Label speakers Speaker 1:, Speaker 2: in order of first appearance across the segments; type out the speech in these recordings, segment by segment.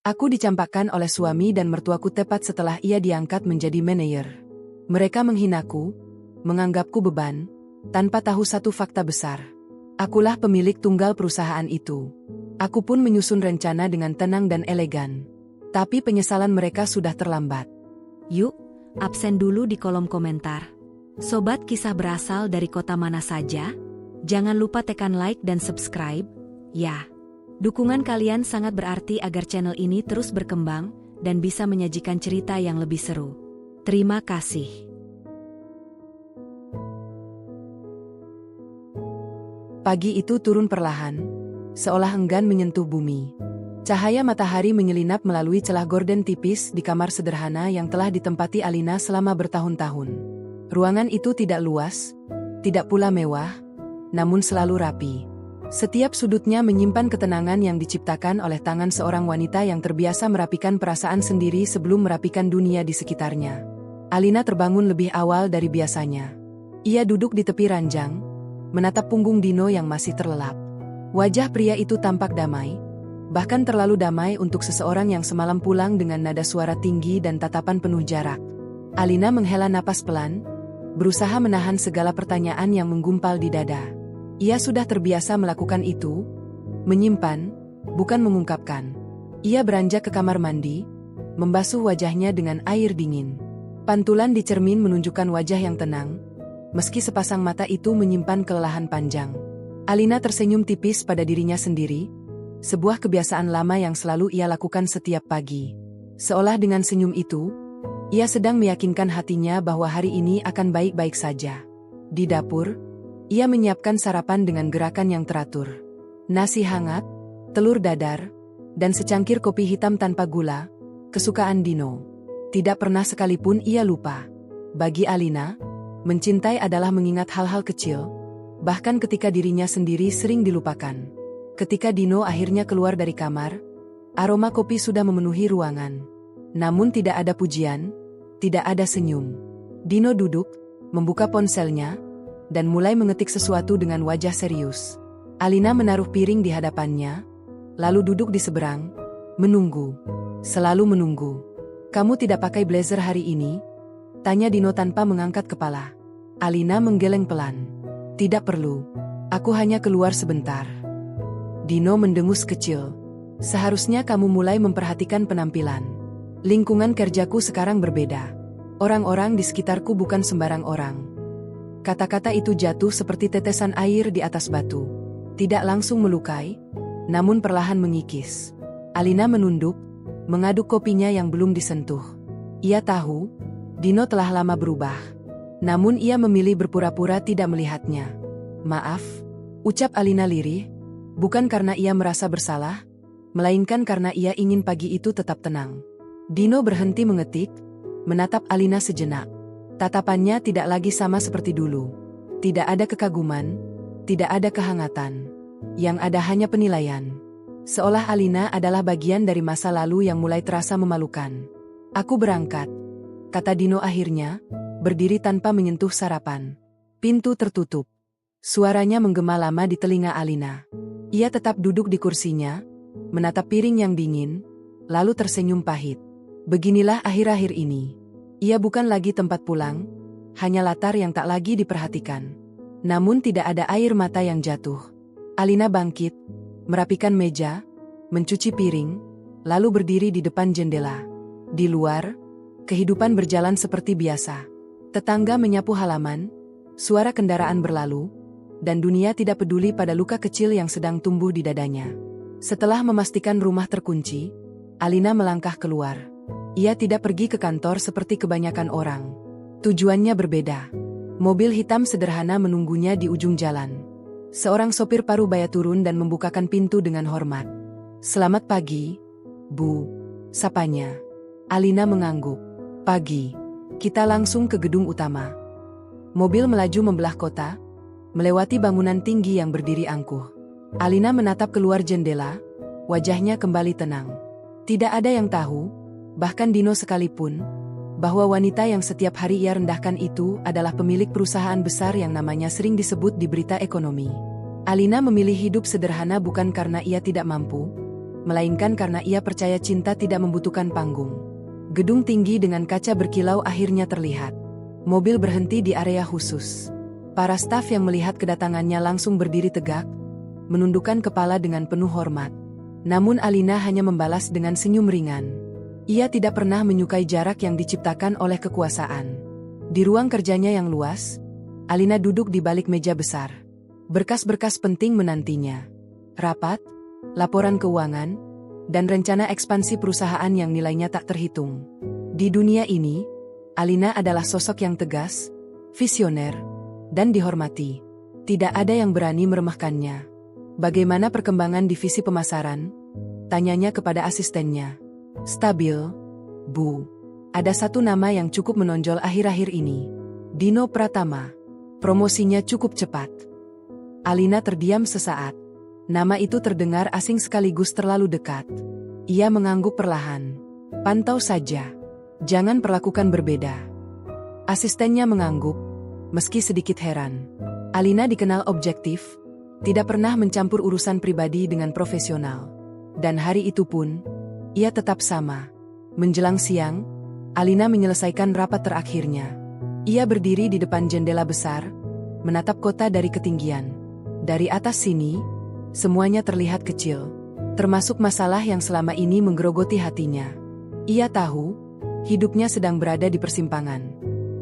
Speaker 1: Aku dicampakkan oleh suami dan mertuaku tepat setelah ia diangkat menjadi manajer. Mereka menghinaku, menganggapku beban, tanpa tahu satu fakta besar. Akulah pemilik tunggal perusahaan itu. Aku pun menyusun rencana dengan tenang dan elegan. Tapi penyesalan mereka sudah terlambat.
Speaker 2: Yuk, absen dulu di kolom komentar. Sobat kisah berasal dari kota mana saja? Jangan lupa tekan like dan subscribe, ya. Dukungan kalian sangat berarti agar channel ini terus berkembang dan bisa menyajikan cerita yang lebih seru. Terima kasih.
Speaker 1: Pagi itu turun perlahan, seolah enggan menyentuh bumi. Cahaya matahari menyelinap melalui celah gorden tipis di kamar sederhana yang telah ditempati Alina selama bertahun-tahun. Ruangan itu tidak luas, tidak pula mewah, namun selalu rapi. Setiap sudutnya menyimpan ketenangan yang diciptakan oleh tangan seorang wanita yang terbiasa merapikan perasaan sendiri sebelum merapikan dunia di sekitarnya. Alina terbangun lebih awal dari biasanya. Ia duduk di tepi ranjang, menatap punggung Dino yang masih terlelap. Wajah pria itu tampak damai, bahkan terlalu damai untuk seseorang yang semalam pulang dengan nada suara tinggi dan tatapan penuh jarak. Alina menghela napas pelan, berusaha menahan segala pertanyaan yang menggumpal di dada. Ia sudah terbiasa melakukan itu, menyimpan, bukan mengungkapkan. Ia beranjak ke kamar mandi, membasuh wajahnya dengan air dingin. Pantulan di cermin menunjukkan wajah yang tenang, meski sepasang mata itu menyimpan kelelahan panjang. Alina tersenyum tipis pada dirinya sendiri, sebuah kebiasaan lama yang selalu ia lakukan setiap pagi. Seolah dengan senyum itu, ia sedang meyakinkan hatinya bahwa hari ini akan baik-baik saja. Di dapur, ia menyiapkan sarapan dengan gerakan yang teratur. Nasi hangat, telur dadar, dan secangkir kopi hitam tanpa gula, kesukaan Dino. Tidak pernah sekalipun ia lupa. Bagi Alina, mencintai adalah mengingat hal-hal kecil, bahkan ketika dirinya sendiri sering dilupakan. Ketika Dino akhirnya keluar dari kamar, aroma kopi sudah memenuhi ruangan. Namun tidak ada pujian, tidak ada senyum. Dino duduk, membuka ponselnya, dan mulai mengetik sesuatu dengan wajah serius. Alina menaruh piring di hadapannya, lalu duduk di seberang, menunggu. Selalu menunggu. "Kamu tidak pakai blazer hari ini?" tanya Dino tanpa mengangkat kepala. Alina menggeleng pelan. "Tidak perlu. Aku hanya keluar sebentar." Dino mendengus kecil. "Seharusnya kamu mulai memperhatikan penampilan. Lingkungan kerjaku sekarang berbeda. Orang-orang di sekitarku bukan sembarang orang." Kata-kata itu jatuh seperti tetesan air di atas batu. Tidak langsung melukai, namun perlahan mengikis. Alina menunduk, mengaduk kopinya yang belum disentuh. Ia tahu, Dino telah lama berubah. Namun ia memilih berpura-pura tidak melihatnya. "Maaf," ucap Alina lirih, bukan karena ia merasa bersalah, melainkan karena ia ingin pagi itu tetap tenang. Dino berhenti mengetik, menatap Alina sejenak. Tatapannya tidak lagi sama seperti dulu. Tidak ada kekaguman, tidak ada kehangatan. Yang ada hanya penilaian. Seolah Alina adalah bagian dari masa lalu yang mulai terasa memalukan. "Aku berangkat," kata Dino akhirnya, berdiri tanpa menyentuh sarapan. Pintu tertutup. Suaranya menggema lama di telinga Alina. Ia tetap duduk di kursinya, menatap piring yang dingin, lalu tersenyum pahit. Beginilah akhir-akhir ini. Ia bukan lagi tempat pulang, hanya latar yang tak lagi diperhatikan. Namun tidak ada air mata yang jatuh. Alina bangkit, merapikan meja, mencuci piring, lalu berdiri di depan jendela. Di luar, kehidupan berjalan seperti biasa. Tetangga menyapu halaman, suara kendaraan berlalu, dan dunia tidak peduli pada luka kecil yang sedang tumbuh di dadanya. Setelah memastikan rumah terkunci, Alina melangkah keluar. Ia tidak pergi ke kantor seperti kebanyakan orang. Tujuannya berbeda. Mobil hitam sederhana menunggunya di ujung jalan. Seorang sopir parubaya turun dan membukakan pintu dengan hormat. "Selamat pagi, Bu," sapanya. Alina mengangguk. "Pagi." Kita langsung ke gedung utama. Mobil melaju membelah kota, melewati bangunan tinggi yang berdiri angkuh. Alina menatap keluar jendela, wajahnya kembali tenang. Tidak ada yang tahu, bahkan Dino sekalipun, bahwa wanita yang setiap hari ia rendahkan itu adalah pemilik perusahaan besar yang namanya sering disebut di berita ekonomi. Alina memilih hidup sederhana bukan karena ia tidak mampu, melainkan karena ia percaya cinta tidak membutuhkan panggung. Gedung tinggi dengan kaca berkilau akhirnya terlihat. Mobil berhenti di area khusus. Para staf yang melihat kedatangannya langsung berdiri tegak, menundukkan kepala dengan penuh hormat. Namun Alina hanya membalas dengan senyum ringan. Ia tidak pernah menyukai jarak yang diciptakan oleh kekuasaan. Di ruang kerjanya yang luas, Alina duduk di balik meja besar. Berkas-berkas penting menantinya. Rapat, laporan keuangan, dan rencana ekspansi perusahaan yang nilainya tak terhitung. Di dunia ini, Alina adalah sosok yang tegas, visioner, dan dihormati. Tidak ada yang berani meremehkannya. Bagaimana perkembangan divisi pemasaran? Tanyanya kepada asistennya. Stabil, Bu. Ada satu nama yang cukup menonjol akhir-akhir ini. Dino Pratama. Promosinya cukup cepat. Alina terdiam sesaat. Nama itu terdengar asing sekaligus terlalu dekat. Ia mengangguk perlahan. Pantau saja. Jangan perlakukan berbeda. Asistennya mengangguk, meski sedikit heran. Alina dikenal objektif, tidak pernah mencampur urusan pribadi dengan profesional. Dan hari itu pun, ia tetap sama. Menjelang siang, Alina menyelesaikan rapat terakhirnya. Ia berdiri di depan jendela besar, menatap kota dari ketinggian. Dari atas sini, semuanya terlihat kecil, termasuk masalah yang selama ini menggerogoti hatinya. Ia tahu, hidupnya sedang berada di persimpangan.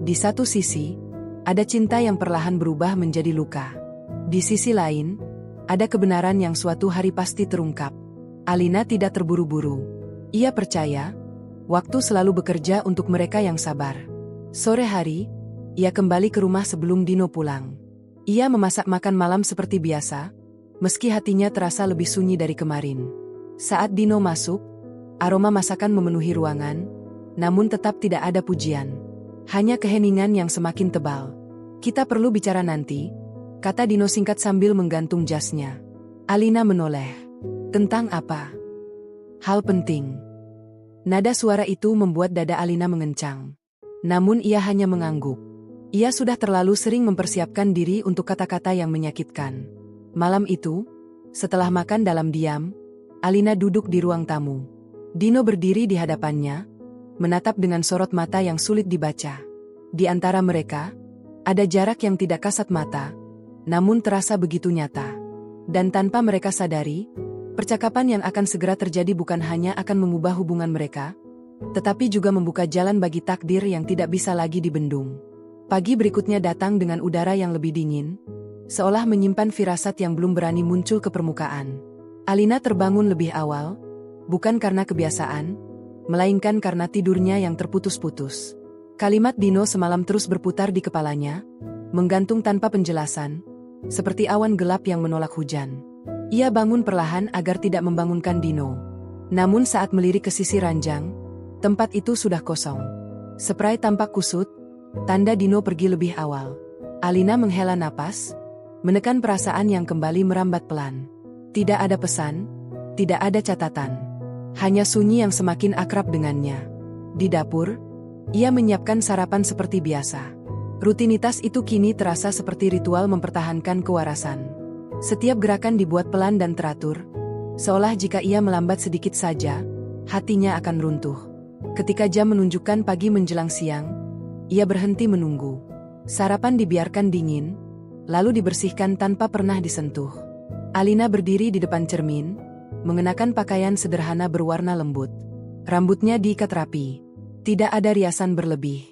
Speaker 1: Di satu sisi, ada cinta yang perlahan berubah menjadi luka. Di sisi lain, ada kebenaran yang suatu hari pasti terungkap. Alina tidak terburu-buru. Ia percaya, waktu selalu bekerja untuk mereka yang sabar. Sore hari, ia kembali ke rumah sebelum Dino pulang. Ia memasak makan malam seperti biasa, meski hatinya terasa lebih sunyi dari kemarin. Saat Dino masuk, aroma masakan memenuhi ruangan, namun tetap tidak ada pujian. Hanya keheningan yang semakin tebal. Kita perlu bicara nanti, kata Dino singkat sambil menggantung jasnya. Alina menoleh. Tentang apa? Hal penting. Nada suara itu membuat dada Alina mengencang. Namun ia hanya mengangguk. Ia sudah terlalu sering mempersiapkan diri untuk kata-kata yang menyakitkan. Malam itu, setelah makan dalam diam, Alina duduk di ruang tamu. Dino berdiri di hadapannya, menatap dengan sorot mata yang sulit dibaca. Di antara mereka, ada jarak yang tidak kasat mata, namun terasa begitu nyata. Dan tanpa mereka sadari, percakapan yang akan segera terjadi bukan hanya akan mengubah hubungan mereka, tetapi juga membuka jalan bagi takdir yang tidak bisa lagi dibendung. Pagi berikutnya datang dengan udara yang lebih dingin, seolah menyimpan firasat yang belum berani muncul ke permukaan. Alina terbangun lebih awal, bukan karena kebiasaan, melainkan karena tidurnya yang terputus-putus. Kalimat Dino semalam terus berputar di kepalanya, menggantung tanpa penjelasan, seperti awan gelap yang menolak hujan. Ia bangun perlahan agar tidak membangunkan Dino. Namun saat melirik ke sisi ranjang, tempat itu sudah kosong. Spray tampak kusut, tanda Dino pergi lebih awal. Alina menghela napas, menekan perasaan yang kembali merambat pelan. Tidak ada pesan, tidak ada catatan. Hanya sunyi yang semakin akrab dengannya. Di dapur, ia menyiapkan sarapan seperti biasa. Rutinitas itu kini terasa seperti ritual mempertahankan kewarasan. Setiap gerakan dibuat pelan dan teratur, seolah jika ia melambat sedikit saja, hatinya akan runtuh. Ketika jam menunjukkan pagi menjelang siang, ia berhenti menunggu. Sarapan dibiarkan dingin, lalu dibersihkan tanpa pernah disentuh. Alina berdiri di depan cermin, mengenakan pakaian sederhana berwarna lembut. Rambutnya diikat rapi. Tidak ada riasan berlebih.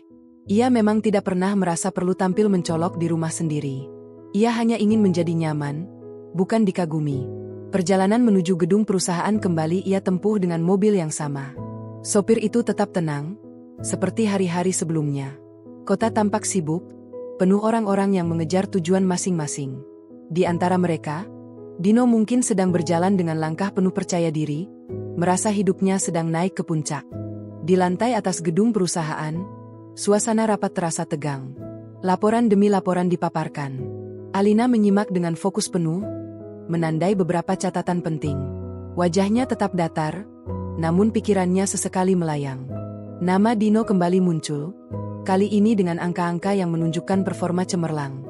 Speaker 1: Ia memang tidak pernah merasa perlu tampil mencolok di rumah sendiri. Ia hanya ingin menjadi nyaman, bukan dikagumi. Perjalanan menuju gedung perusahaan kembali ia tempuh dengan mobil yang sama. Sopir itu tetap tenang, seperti hari-hari sebelumnya. Kota tampak sibuk, penuh orang-orang yang mengejar tujuan masing-masing. Di antara mereka, Dino mungkin sedang berjalan dengan langkah penuh percaya diri, merasa hidupnya sedang naik ke puncak. Di lantai atas gedung perusahaan, suasana rapat terasa tegang. Laporan demi laporan dipaparkan. Alina menyimak dengan fokus penuh, menandai beberapa catatan penting. Wajahnya tetap datar, namun pikirannya sesekali melayang. Nama Dino kembali muncul, kali ini dengan angka-angka yang menunjukkan performa cemerlang.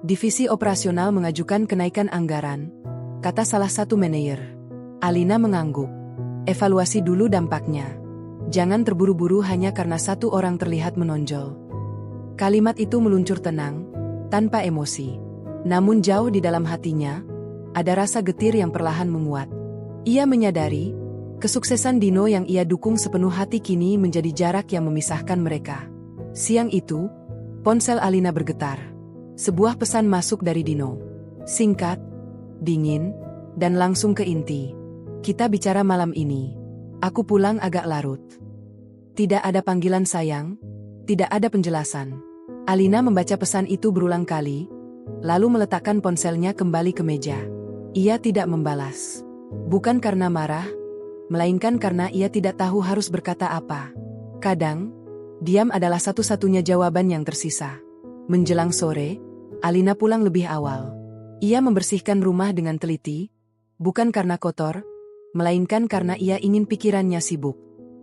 Speaker 1: Divisi operasional mengajukan kenaikan anggaran, kata salah satu manajer. Alina mengangguk. Evaluasi dulu dampaknya. Jangan terburu-buru hanya karena satu orang terlihat menonjol. Kalimat itu meluncur tenang, tanpa emosi. Namun jauh di dalam hatinya, ada rasa getir yang perlahan menguat. Ia menyadari, kesuksesan Dino yang ia dukung sepenuh hati kini menjadi jarak yang memisahkan mereka. Siang itu, ponsel Alina bergetar. Sebuah pesan masuk dari Dino. Singkat, dingin, dan langsung ke inti. Kita bicara malam ini. Aku pulang agak larut. Tidak ada panggilan sayang, tidak ada penjelasan. Alina membaca pesan itu berulang kali, lalu meletakkan ponselnya kembali ke meja. Ia tidak membalas. Bukan karena marah, melainkan karena ia tidak tahu harus berkata apa. Kadang, diam adalah satu-satunya jawaban yang tersisa. Menjelang sore, Alina pulang lebih awal. Ia membersihkan rumah dengan teliti, bukan karena kotor, melainkan karena ia ingin pikirannya sibuk.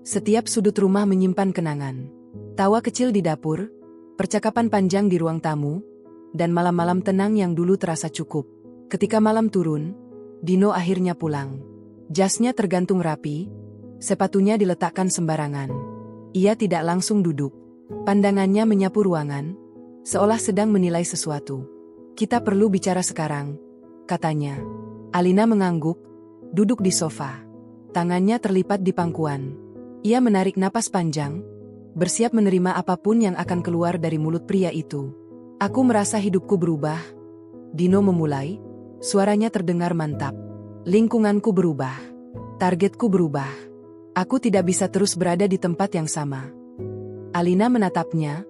Speaker 1: Setiap sudut rumah menyimpan kenangan. Tawa kecil di dapur, percakapan panjang di ruang tamu, dan malam-malam tenang yang dulu terasa cukup. Ketika malam turun, Dino akhirnya pulang. Jasnya tergantung rapi, sepatunya diletakkan sembarangan. Ia tidak langsung duduk. Pandangannya menyapu ruangan, seolah sedang menilai sesuatu. Kita perlu bicara sekarang, katanya. Alina mengangguk, duduk di sofa. Tangannya terlipat di pangkuan. Ia menarik napas panjang, bersiap menerima apapun yang akan keluar dari mulut pria itu. Aku merasa hidupku berubah. Dino memulai, suaranya terdengar mantap. Lingkunganku berubah. Targetku berubah. Aku tidak bisa terus berada di tempat yang sama. Alina menatapnya,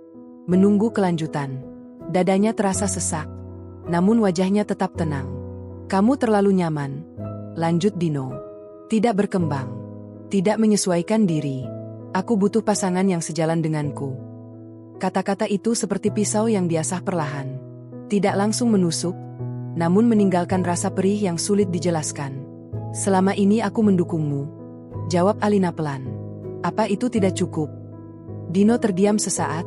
Speaker 1: menunggu kelanjutan. Dadanya terasa sesak, namun wajahnya tetap tenang. Kamu terlalu nyaman, lanjut Dino. Tidak berkembang, tidak menyesuaikan diri. Aku butuh pasangan yang sejalan denganku. Kata-kata itu seperti pisau yang diasah perlahan. Tidak langsung menusuk, namun meninggalkan rasa perih yang sulit dijelaskan. Selama ini aku mendukungmu, jawab Alina pelan. Apa itu tidak cukup? Dino terdiam sesaat,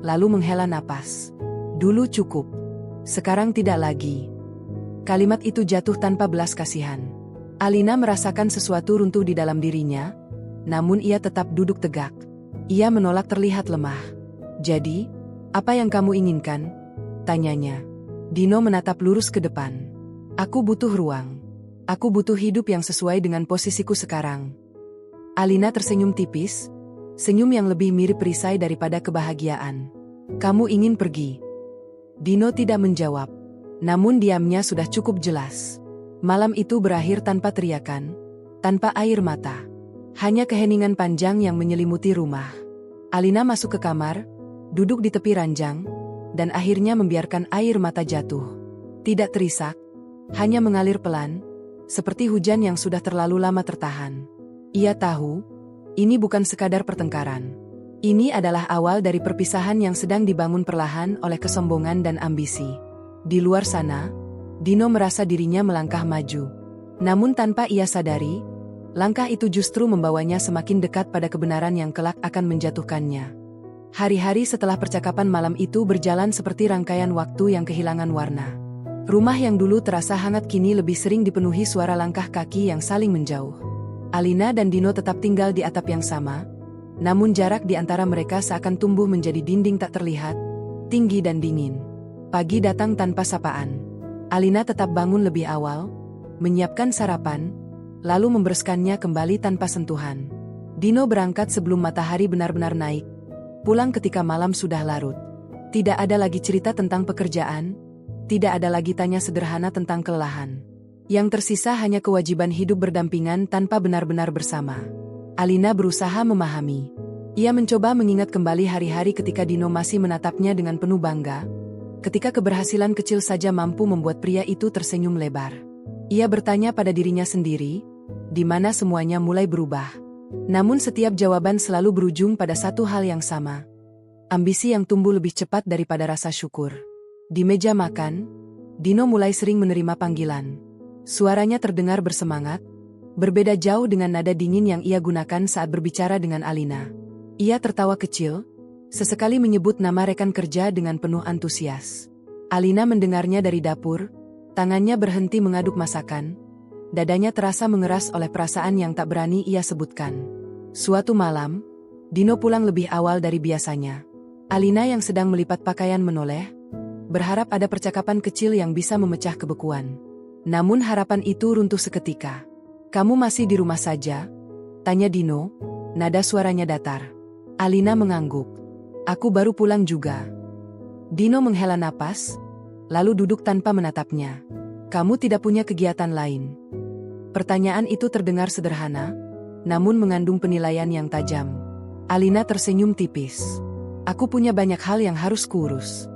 Speaker 1: lalu menghela napas. Dulu cukup, sekarang tidak lagi. Kalimat itu jatuh tanpa belas kasihan. Alina merasakan sesuatu runtuh di dalam dirinya, namun ia tetap duduk tegak. Ia menolak terlihat lemah. Jadi, apa yang kamu inginkan? Tanyanya. Dino menatap lurus ke depan. Aku butuh ruang. Aku butuh hidup yang sesuai dengan posisiku sekarang. Alina tersenyum tipis, senyum yang lebih mirip perisai daripada kebahagiaan. Kamu ingin pergi? Dino tidak menjawab, namun diamnya sudah cukup jelas. Malam itu berakhir tanpa teriakan, tanpa air mata. Hanya keheningan panjang yang menyelimuti rumah. Alina masuk ke kamar, duduk di tepi ranjang, dan akhirnya membiarkan air mata jatuh. Tidak terisak, hanya mengalir pelan, seperti hujan yang sudah terlalu lama tertahan. Ia tahu, ini bukan sekadar pertengkaran. Ini adalah awal dari perpisahan yang sedang dibangun perlahan oleh kesombongan dan ambisi. Di luar sana, Dino merasa dirinya melangkah maju. Namun tanpa ia sadari, langkah itu justru membawanya semakin dekat pada kebenaran yang kelak akan menjatuhkannya. Hari-hari setelah percakapan malam itu berjalan seperti rangkaian waktu yang kehilangan warna. Rumah yang dulu terasa hangat kini lebih sering dipenuhi suara langkah kaki yang saling menjauh. Alina dan Dino tetap tinggal di atap yang sama, namun jarak di antara mereka seakan tumbuh menjadi dinding tak terlihat, tinggi dan dingin. Pagi datang tanpa sapaan. Alina tetap bangun lebih awal, menyiapkan sarapan, lalu membereskannya kembali tanpa sentuhan. Dino berangkat sebelum matahari benar-benar naik, pulang ketika malam sudah larut. Tidak ada lagi cerita tentang pekerjaan, tidak ada lagi tanya sederhana tentang kelelahan. Yang tersisa hanya kewajiban hidup berdampingan tanpa benar-benar bersama. Alina berusaha memahami. Ia mencoba mengingat kembali hari-hari ketika Dino masih menatapnya dengan penuh bangga, ketika keberhasilan kecil saja mampu membuat pria itu tersenyum lebar. Ia bertanya pada dirinya sendiri, di mana semuanya mulai berubah. Namun setiap jawaban selalu berujung pada satu hal yang sama. Ambisi yang tumbuh lebih cepat daripada rasa syukur. Di meja makan, Dino mulai sering menerima panggilan. Suaranya terdengar bersemangat, berbeda jauh dengan nada dingin yang ia gunakan saat berbicara dengan Alina. Ia tertawa kecil, sesekali menyebut nama rekan kerja dengan penuh antusias. Alina mendengarnya dari dapur, tangannya berhenti mengaduk masakan, Dadanya terasa mengeras oleh perasaan yang tak berani ia sebutkan. Suatu malam, Dino pulang lebih awal dari biasanya. Alina yang sedang melipat pakaian menoleh, berharap ada percakapan kecil yang bisa memecah kebekuan. Namun harapan itu runtuh seketika. "Kamu masih di rumah saja?" tanya Dino, nada suaranya datar. Alina mengangguk. "Aku baru pulang juga." Dino menghela napas, lalu duduk tanpa menatapnya. "Kamu tidak punya kegiatan lain?" Pertanyaan itu terdengar sederhana, namun mengandung penilaian yang tajam. Alina tersenyum tipis. "Aku punya banyak hal yang harus kuurus."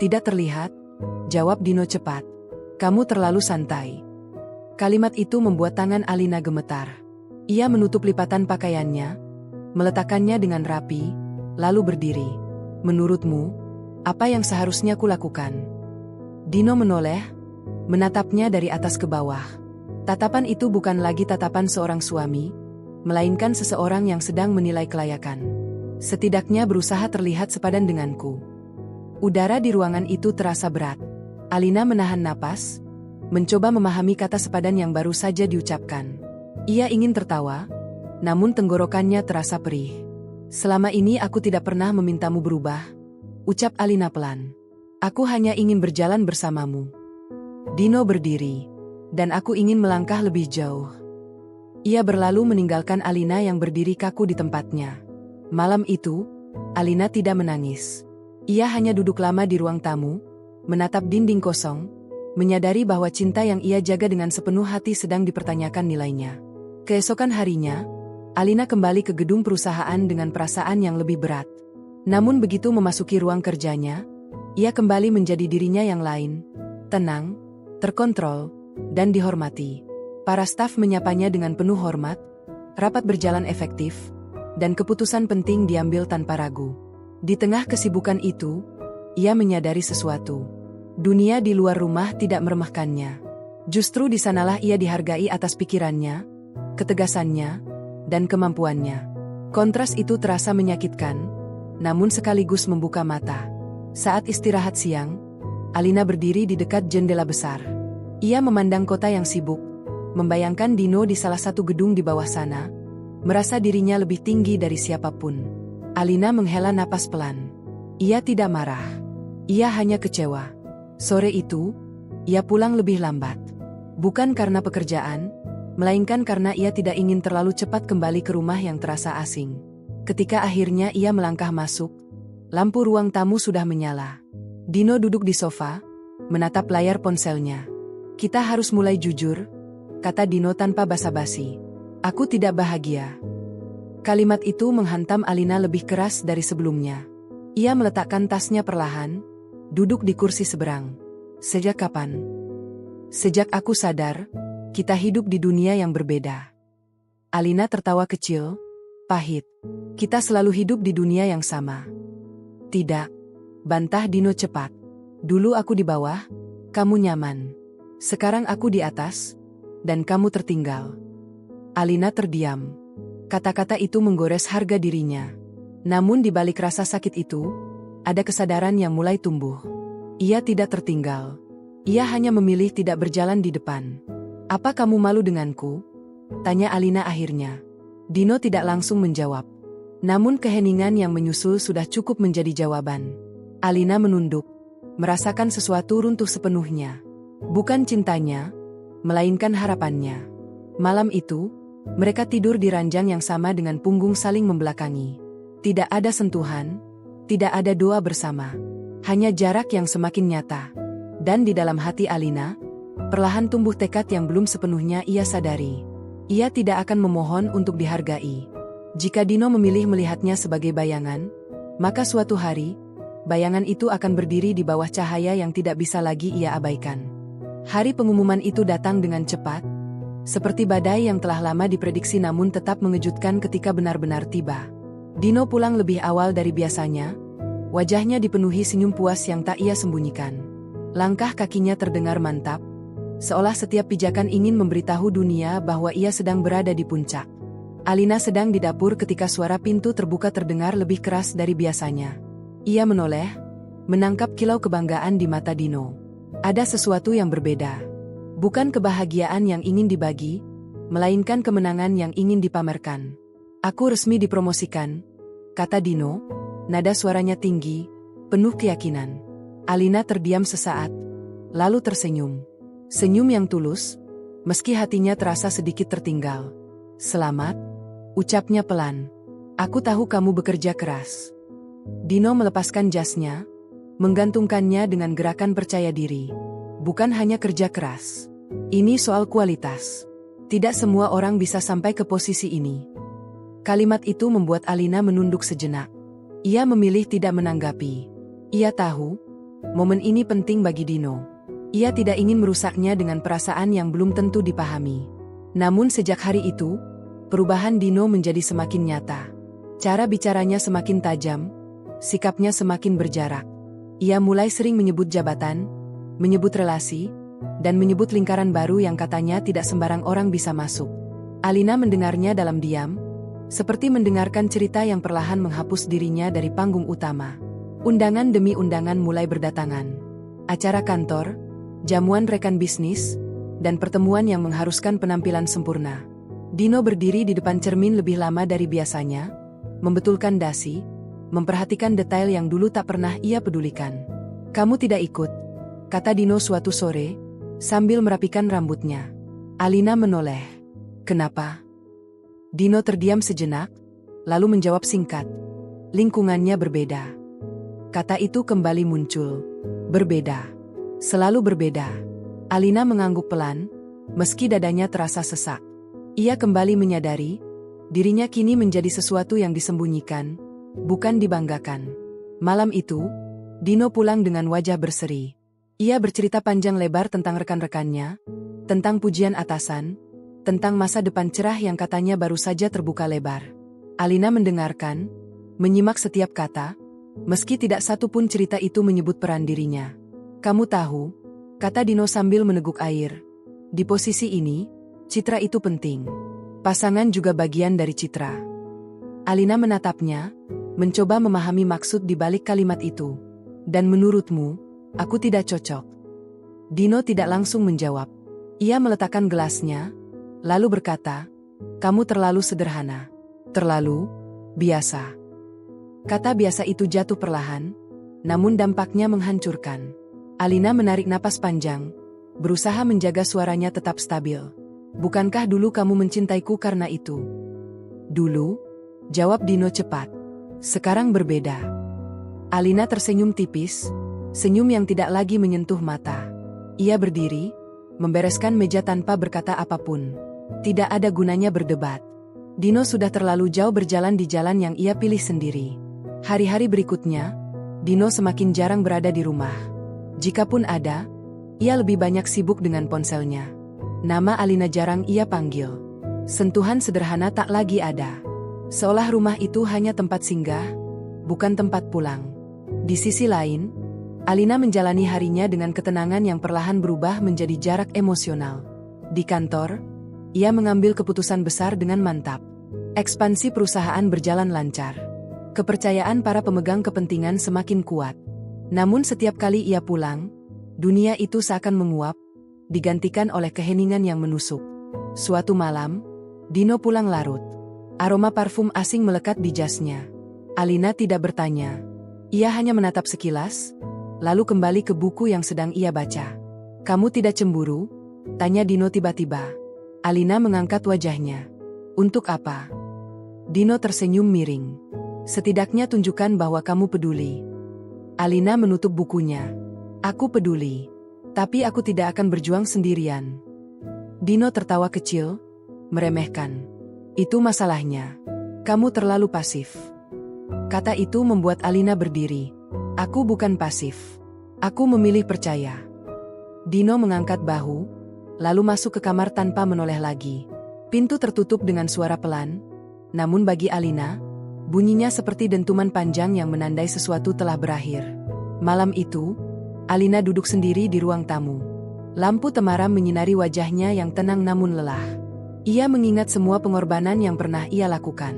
Speaker 1: "Tidak terlihat," jawab Dino cepat. "Kamu terlalu santai." Kalimat itu membuat tangan Alina gemetar. Ia menutup lipatan pakaiannya, meletakkannya dengan rapi, lalu berdiri. "Menurutmu, apa yang seharusnya kulakukan?" Dino menoleh, menatapnya dari atas ke bawah. Tatapan itu bukan lagi tatapan seorang suami, melainkan seseorang yang sedang menilai kelayakan. "Setidaknya berusaha terlihat sepadan denganku." Udara di ruangan itu terasa berat. Alina menahan napas, mencoba memahami kata sepadan yang baru saja diucapkan. Ia ingin tertawa, namun tenggorokannya terasa perih. "Selama ini aku tidak pernah memintamu berubah," ucap Alina pelan. "Aku hanya ingin berjalan bersamamu." Dino berdiri, "Dan aku ingin melangkah lebih jauh." Ia berlalu meninggalkan Alina yang berdiri kaku di tempatnya. Malam itu, Alina tidak menangis. Ia hanya duduk lama di ruang tamu, menatap dinding kosong, menyadari bahwa cinta yang ia jaga dengan sepenuh hati sedang dipertanyakan nilainya. Keesokan harinya, Alina kembali ke gedung perusahaan dengan perasaan yang lebih berat. Namun begitu memasuki ruang kerjanya, ia kembali menjadi dirinya yang lain, tenang, terkontrol, dan dihormati. Para staf menyapanya dengan penuh hormat, rapat berjalan efektif, dan keputusan penting diambil tanpa ragu. Di tengah kesibukan itu, ia menyadari sesuatu. Dunia di luar rumah tidak meremehkannya. Justru di sanalah ia dihargai atas pikirannya, ketegasannya, dan kemampuannya. Kontras itu terasa menyakitkan, namun sekaligus membuka mata. Saat istirahat siang, Alina berdiri di dekat jendela besar. Ia memandang kota yang sibuk, membayangkan Dino di salah satu gedung di bawah sana, merasa dirinya lebih tinggi dari siapapun. Alina menghela napas pelan. Ia tidak marah. Ia hanya kecewa. Sore itu, ia pulang lebih lambat. Bukan karena pekerjaan, melainkan karena ia tidak ingin terlalu cepat kembali ke rumah yang terasa asing. Ketika akhirnya ia melangkah masuk, lampu ruang tamu sudah menyala. Dino duduk di sofa, menatap layar ponselnya. "Kita harus mulai jujur," kata Dino tanpa basa-basi. "Aku tidak bahagia." Kalimat itu menghantam Alina lebih keras dari sebelumnya. Ia meletakkan tasnya perlahan, duduk di kursi seberang. "Sejak kapan?" "Sejak aku sadar, kita hidup di dunia yang berbeda." Alina tertawa kecil, pahit. "Kita selalu hidup di dunia yang sama." "Tidak," bantah Dino cepat. "Dulu aku di bawah, kamu nyaman. Sekarang aku di atas, dan kamu tertinggal." Alina terdiam. Kata-kata itu menggores harga dirinya. Namun di balik rasa sakit itu, ada kesadaran yang mulai tumbuh. Ia tidak tertinggal. Ia hanya memilih tidak berjalan di depan. "Apa kamu malu denganku?" tanya Alina akhirnya. Dino tidak langsung menjawab. Namun keheningan yang menyusul sudah cukup menjadi jawaban. Alina menunduk, merasakan sesuatu runtuh sepenuhnya. Bukan cintanya, melainkan harapannya. Malam itu, mereka tidur di ranjang yang sama dengan punggung saling membelakangi. Tidak ada sentuhan, tidak ada doa bersama. Hanya jarak yang semakin nyata. Dan di dalam hati Alina, perlahan tumbuh tekad yang belum sepenuhnya ia sadari. Ia tidak akan memohon untuk dihargai. Jika Dino memilih melihatnya sebagai bayangan, maka suatu hari, bayangan itu akan berdiri di bawah cahaya yang tidak bisa lagi ia abaikan. Hari pengumuman itu datang dengan cepat, seperti badai yang telah lama diprediksi namun tetap mengejutkan ketika benar-benar tiba. Dino pulang lebih awal dari biasanya, wajahnya dipenuhi senyum puas yang tak ia sembunyikan. Langkah kakinya terdengar mantap, seolah setiap pijakan ingin memberitahu dunia bahwa ia sedang berada di puncak. Alina sedang di dapur ketika suara pintu terbuka terdengar lebih keras dari biasanya. Ia menoleh, menangkap kilau kebanggaan di mata Dino. Ada sesuatu yang berbeda. Bukan kebahagiaan yang ingin dibagi, melainkan kemenangan yang ingin dipamerkan. Aku resmi dipromosikan, kata Dino, nada suaranya tinggi, penuh keyakinan. Alina terdiam sesaat, lalu tersenyum. Senyum yang tulus, meski hatinya terasa sedikit tertinggal. Selamat, ucapnya pelan. Aku tahu kamu bekerja keras. Dino melepaskan jasnya, menggantungkannya dengan gerakan percaya diri. Bukan hanya kerja keras. Ini soal kualitas. Tidak semua orang bisa sampai ke posisi ini. Kalimat itu membuat Alina menunduk sejenak. Ia memilih tidak menanggapi. Ia tahu, momen ini penting bagi Dino. Ia tidak ingin merusaknya dengan perasaan yang belum tentu dipahami. Namun sejak hari itu, perubahan Dino menjadi semakin nyata. Cara bicaranya semakin tajam, sikapnya semakin berjarak. Ia mulai sering menyebut jabatan, menyebut relasi, dan menyebut lingkaran baru yang katanya tidak sembarang orang bisa masuk. Alina mendengarnya dalam diam, seperti mendengarkan cerita yang perlahan menghapus dirinya dari panggung utama. Undangan demi undangan mulai berdatangan. Acara kantor, jamuan rekan bisnis, dan pertemuan yang mengharuskan penampilan sempurna. Dino berdiri di depan cermin lebih lama dari biasanya, membetulkan dasi, memperhatikan detail yang dulu tak pernah ia pedulikan. Kamu tidak ikut, kata Dino suatu sore, sambil merapikan rambutnya. Alina menoleh. Kenapa? Dino terdiam sejenak, lalu menjawab singkat. Lingkungannya berbeda. Kata itu kembali muncul. Berbeda. Selalu berbeda. Alina mengangguk pelan, meski dadanya terasa sesak. Ia kembali menyadari, dirinya kini menjadi sesuatu yang disembunyikan, bukan dibanggakan. Malam itu, Dino pulang dengan wajah berseri. Ia bercerita panjang lebar tentang rekan-rekannya, tentang pujian atasan, tentang masa depan cerah yang katanya baru saja terbuka lebar. Alina mendengarkan, menyimak setiap kata, meski tidak satu pun cerita itu menyebut peran dirinya. Kamu tahu, kata Dino sambil meneguk air. Di posisi ini, citra itu penting. Pasangan juga bagian dari citra. Alina menatapnya, mencoba memahami maksud di balik kalimat itu. Dan menurutmu, aku tidak cocok. Dino tidak langsung menjawab. Ia meletakkan gelasnya, lalu berkata, kamu terlalu sederhana. Terlalu biasa. Kata biasa itu jatuh perlahan, namun dampaknya menghancurkan. Alina menarik napas panjang, berusaha menjaga suaranya tetap stabil. Bukankah dulu kamu mencintaiku karena itu? Dulu, jawab Dino cepat. Sekarang berbeda. Alina tersenyum tipis, senyum yang tidak lagi menyentuh mata. Ia berdiri, membereskan meja tanpa berkata apapun. Tidak ada gunanya berdebat. Dino sudah terlalu jauh berjalan di jalan yang ia pilih sendiri. Hari-hari berikutnya, Dino semakin jarang berada di rumah. Jikapun ada, ia lebih banyak sibuk dengan ponselnya. Nama Alina jarang ia panggil. Sentuhan sederhana tak lagi ada. Seolah rumah itu hanya tempat singgah, bukan tempat pulang. Di sisi lain, Alina menjalani harinya dengan ketenangan yang perlahan berubah menjadi jarak emosional. Di kantor, ia mengambil keputusan besar dengan mantap. Ekspansi perusahaan berjalan lancar. Kepercayaan para pemegang kepentingan semakin kuat. Namun setiap kali ia pulang, dunia itu seakan menguap, digantikan oleh keheningan yang menusuk. Suatu malam, Dino pulang larut. Aroma parfum asing melekat di jasnya. Alina tidak bertanya. Ia hanya menatap sekilas, lalu kembali ke buku yang sedang ia baca. Kamu tidak cemburu? Tanya Dino tiba-tiba. Alina mengangkat wajahnya. Untuk apa? Dino tersenyum miring. Setidaknya tunjukkan bahwa kamu peduli. Alina menutup bukunya. Aku peduli. Tapi aku tidak akan berjuang sendirian. Dino tertawa kecil, meremehkan. Itu masalahnya. Kamu terlalu pasif. Kata itu membuat Alina berdiri. Aku bukan pasif. Aku memilih percaya. Dino mengangkat bahu, lalu masuk ke kamar tanpa menoleh lagi. Pintu tertutup dengan suara pelan, namun bagi Alina, bunyinya seperti dentuman panjang yang menandai sesuatu telah berakhir. Malam itu, Alina duduk sendiri di ruang tamu. Lampu temaram menyinari wajahnya yang tenang namun lelah. Ia mengingat semua pengorbanan yang pernah ia lakukan.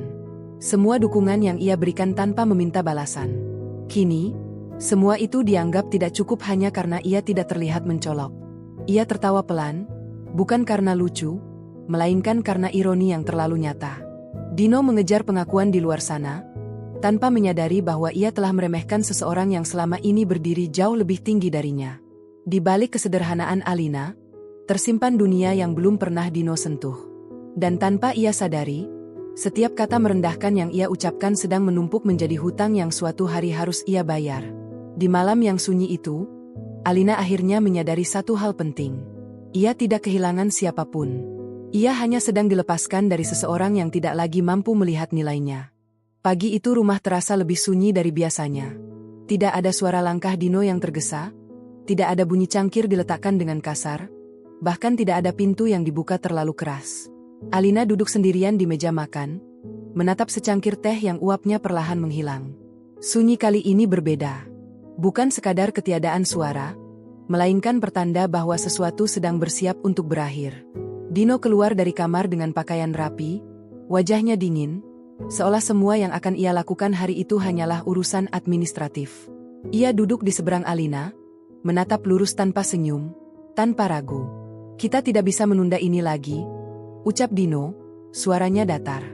Speaker 1: Semua dukungan yang ia berikan tanpa meminta balasan. Kini, semua itu dianggap tidak cukup hanya karena ia tidak terlihat mencolok. Ia tertawa pelan, Bukan karena lucu, melainkan karena ironi yang terlalu nyata. Dino mengejar pengakuan di luar sana, tanpa menyadari bahwa ia telah meremehkan seseorang yang selama ini berdiri jauh lebih tinggi darinya. Di balik kesederhanaan Alina, tersimpan dunia yang belum pernah Dino sentuh. Dan tanpa ia sadari, setiap kata merendahkan yang ia ucapkan sedang menumpuk menjadi hutang yang suatu hari harus ia bayar. Di malam yang sunyi itu, Alina akhirnya menyadari satu hal penting. Ia tidak kehilangan siapapun. Ia hanya sedang dilepaskan dari seseorang yang tidak lagi mampu melihat nilainya. Pagi itu rumah terasa lebih sunyi dari biasanya. Tidak ada suara langkah Dino yang tergesa, tidak ada bunyi cangkir diletakkan dengan kasar, bahkan tidak ada pintu yang dibuka terlalu keras. Alina duduk sendirian di meja makan, menatap secangkir teh yang uapnya perlahan menghilang. Sunyi kali ini berbeda. Bukan sekadar ketiadaan suara, melainkan pertanda bahwa sesuatu sedang bersiap untuk berakhir. Dino keluar dari kamar dengan pakaian rapi, wajahnya dingin, seolah semua yang akan ia lakukan hari itu hanyalah urusan administratif. Ia duduk di seberang Alina, menatap lurus tanpa senyum, tanpa ragu. Kita tidak bisa menunda ini lagi, ucap Dino, suaranya datar.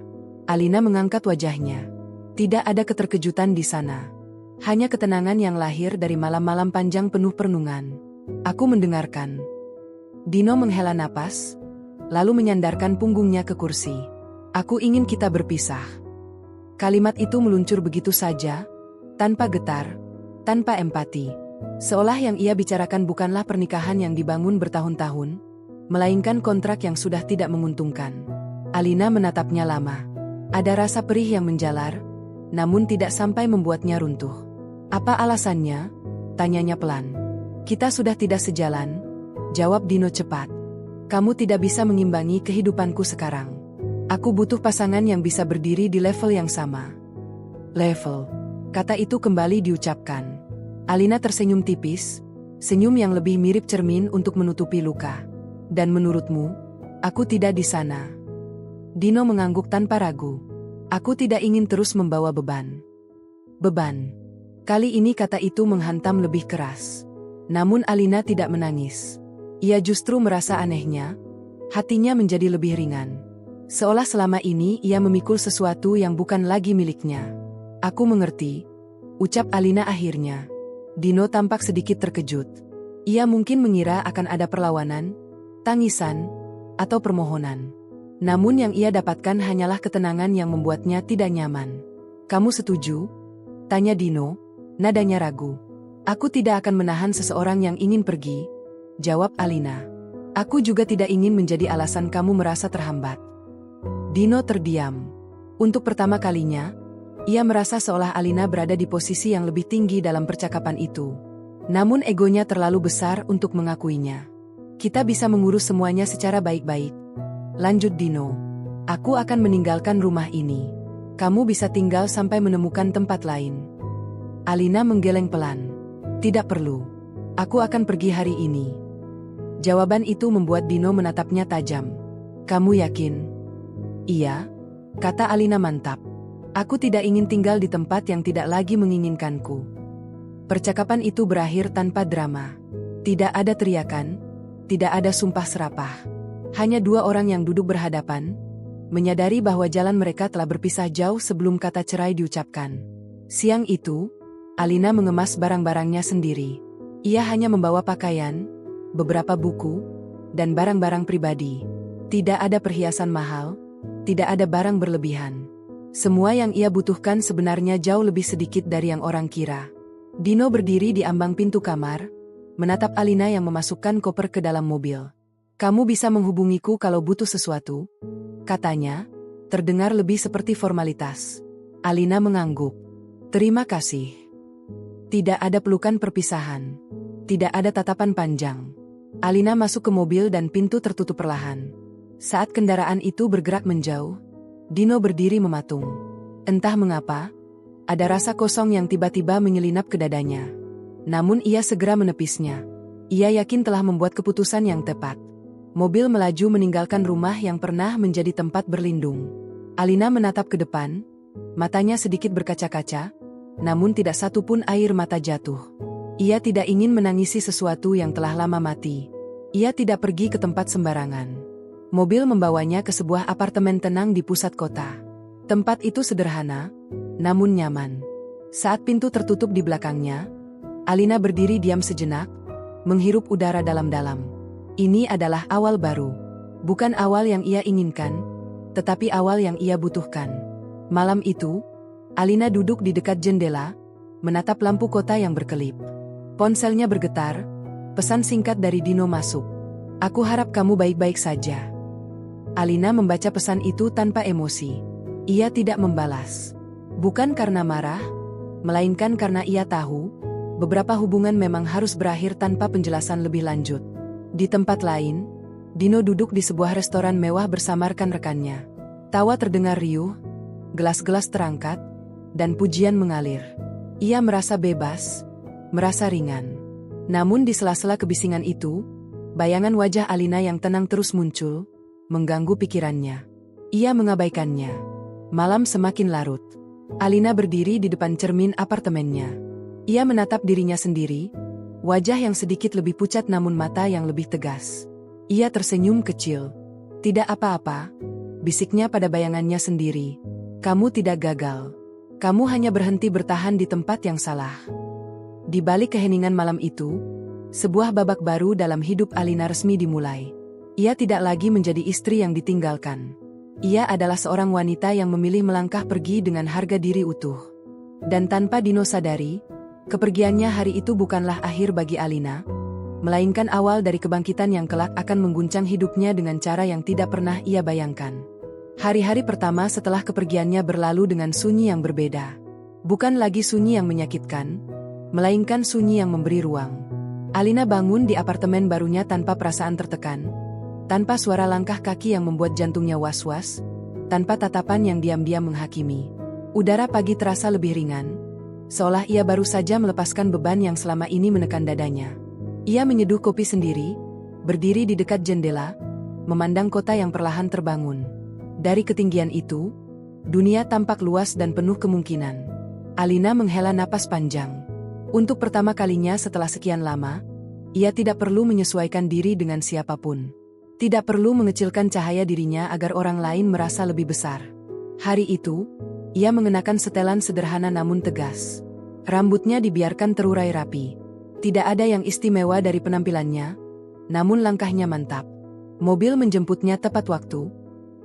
Speaker 1: Alina mengangkat wajahnya. Tidak ada keterkejutan di sana. Hanya ketenangan yang lahir dari malam-malam panjang penuh perenungan. Aku mendengarkan. Dino menghela napas, lalu menyandarkan punggungnya ke kursi. Aku ingin kita berpisah. Kalimat itu meluncur begitu saja, tanpa getar, tanpa empati. Seolah yang ia bicarakan bukanlah pernikahan yang dibangun bertahun-tahun, melainkan kontrak yang sudah tidak menguntungkan. Alina menatapnya lama. Ada rasa perih yang menjalar, namun tidak sampai membuatnya runtuh. Apa alasannya? Tanyanya pelan. Kita sudah tidak sejalan, jawab Dino cepat. Kamu tidak bisa mengimbangi kehidupanku sekarang. Aku butuh pasangan yang bisa berdiri di level yang sama. Level. Kata itu kembali diucapkan. Alina tersenyum tipis, senyum yang lebih mirip cermin untuk menutupi luka. Dan menurutmu, aku tidak di sana. Dino mengangguk tanpa ragu. Aku tidak ingin terus membawa beban. Beban. Kali ini kata itu menghantam lebih keras. Namun Alina tidak menangis. Ia justru merasa anehnya, hatinya menjadi lebih ringan. Seolah selama ini ia memikul sesuatu yang bukan lagi miliknya. Aku mengerti, ucap Alina akhirnya. Dino tampak sedikit terkejut. Ia mungkin mengira akan ada perlawanan, tangisan, atau permohonan. Namun yang ia dapatkan hanyalah ketenangan yang membuatnya tidak nyaman. Kamu setuju? Tanya Dino, nadanya ragu. Aku tidak akan menahan seseorang yang ingin pergi, jawab Alina. Aku juga tidak ingin menjadi alasan kamu merasa terhambat. Dino terdiam. Untuk pertama kalinya, ia merasa seolah Alina berada di posisi yang lebih tinggi dalam percakapan itu. Namun egonya terlalu besar untuk mengakuinya. Kita bisa mengurus semuanya secara baik-baik. Lanjut Dino. Aku akan meninggalkan rumah ini. Kamu bisa tinggal sampai menemukan tempat lain. Alina menggeleng pelan. Tidak perlu. Aku akan pergi hari ini. Jawaban itu membuat Dino menatapnya tajam. Kamu yakin? Iya, kata Alina mantap. Aku tidak ingin tinggal di tempat yang tidak lagi menginginkanku. Percakapan itu berakhir tanpa drama. Tidak ada teriakan, tidak ada sumpah serapah. Hanya dua orang yang duduk berhadapan, menyadari bahwa jalan mereka telah berpisah jauh sebelum kata cerai diucapkan. Siang itu, Alina mengemas barang-barangnya sendiri. Ia hanya membawa pakaian, beberapa buku, dan barang-barang pribadi. Tidak ada perhiasan mahal, tidak ada barang berlebihan. Semua yang ia butuhkan sebenarnya jauh lebih sedikit dari yang orang kira. Dino berdiri di ambang pintu kamar, menatap Alina yang memasukkan koper ke dalam mobil. Kamu bisa menghubungiku kalau butuh sesuatu, katanya, terdengar lebih seperti formalitas. Alina mengangguk. Terima kasih. Tidak ada pelukan perpisahan. Tidak ada tatapan panjang. Alina masuk ke mobil dan pintu tertutup perlahan. Saat kendaraan itu bergerak menjauh, Dino berdiri mematung. Entah mengapa, ada rasa kosong yang tiba-tiba menyelinap ke dadanya. Namun ia segera menepisnya. Ia yakin telah membuat keputusan yang tepat. Mobil melaju meninggalkan rumah yang pernah menjadi tempat berlindung. Alina menatap ke depan, matanya sedikit berkaca-kaca, namun tidak satu pun air mata jatuh. Ia tidak ingin menangisi sesuatu yang telah lama mati. Ia tidak pergi ke tempat sembarangan. Mobil membawanya ke sebuah apartemen tenang di pusat kota. Tempat itu sederhana, namun nyaman. Saat pintu tertutup di belakangnya, Alina berdiri diam sejenak, menghirup udara dalam-dalam. Ini adalah awal baru. Bukan awal yang ia inginkan, tetapi awal yang ia butuhkan. Malam itu, Alina duduk di dekat jendela, menatap lampu kota yang berkelip. Ponselnya bergetar, pesan singkat dari Dino masuk. "Aku harap kamu baik-baik saja." Alina membaca pesan itu tanpa emosi. Ia tidak membalas. Bukan karena marah, melainkan karena ia tahu, beberapa hubungan memang harus berakhir tanpa penjelasan lebih lanjut. Di tempat lain, Dino duduk di sebuah restoran mewah bersama rekan-rekannya. Tawa terdengar riuh, gelas-gelas terangkat, dan pujian mengalir. Ia merasa bebas, merasa ringan. Namun di sela-sela kebisingan itu, bayangan wajah Alina yang tenang terus muncul, mengganggu pikirannya. Ia mengabaikannya. Malam semakin larut. Alina berdiri di depan cermin apartemennya. Ia menatap dirinya sendiri, wajah yang sedikit lebih pucat namun mata yang lebih tegas. Ia tersenyum kecil. "Tidak apa-apa," bisiknya pada bayangannya sendiri. "Kamu tidak gagal. Kamu hanya berhenti bertahan di tempat yang salah." Di balik keheningan malam itu, sebuah babak baru dalam hidup Alina resmi dimulai. Ia tidak lagi menjadi istri yang ditinggalkan. Ia adalah seorang wanita yang memilih melangkah pergi dengan harga diri utuh. Dan tanpa Dino sadari, kepergiannya hari itu bukanlah akhir bagi Alina, melainkan awal dari kebangkitan yang kelak akan mengguncang hidupnya dengan cara yang tidak pernah ia bayangkan. Hari-hari pertama setelah kepergiannya berlalu dengan sunyi yang berbeda. Bukan lagi sunyi yang menyakitkan, melainkan sunyi yang memberi ruang. Alina bangun di apartemen barunya tanpa perasaan tertekan, tanpa suara langkah kaki yang membuat jantungnya was-was, tanpa tatapan yang diam-diam menghakimi. Udara pagi terasa lebih ringan, seolah ia baru saja melepaskan beban yang selama ini menekan dadanya. Ia menyeduh kopi sendiri, berdiri di dekat jendela, memandang kota yang perlahan terbangun. Dari ketinggian itu, dunia tampak luas dan penuh kemungkinan. Alina menghela napas panjang. Untuk pertama kalinya setelah sekian lama, ia tidak perlu menyesuaikan diri dengan siapapun. Tidak perlu mengecilkan cahaya dirinya agar orang lain merasa lebih besar. Hari itu, ia mengenakan setelan sederhana namun tegas. Rambutnya dibiarkan terurai rapi. Tidak ada yang istimewa dari penampilannya, namun langkahnya mantap. Mobil menjemputnya tepat waktu,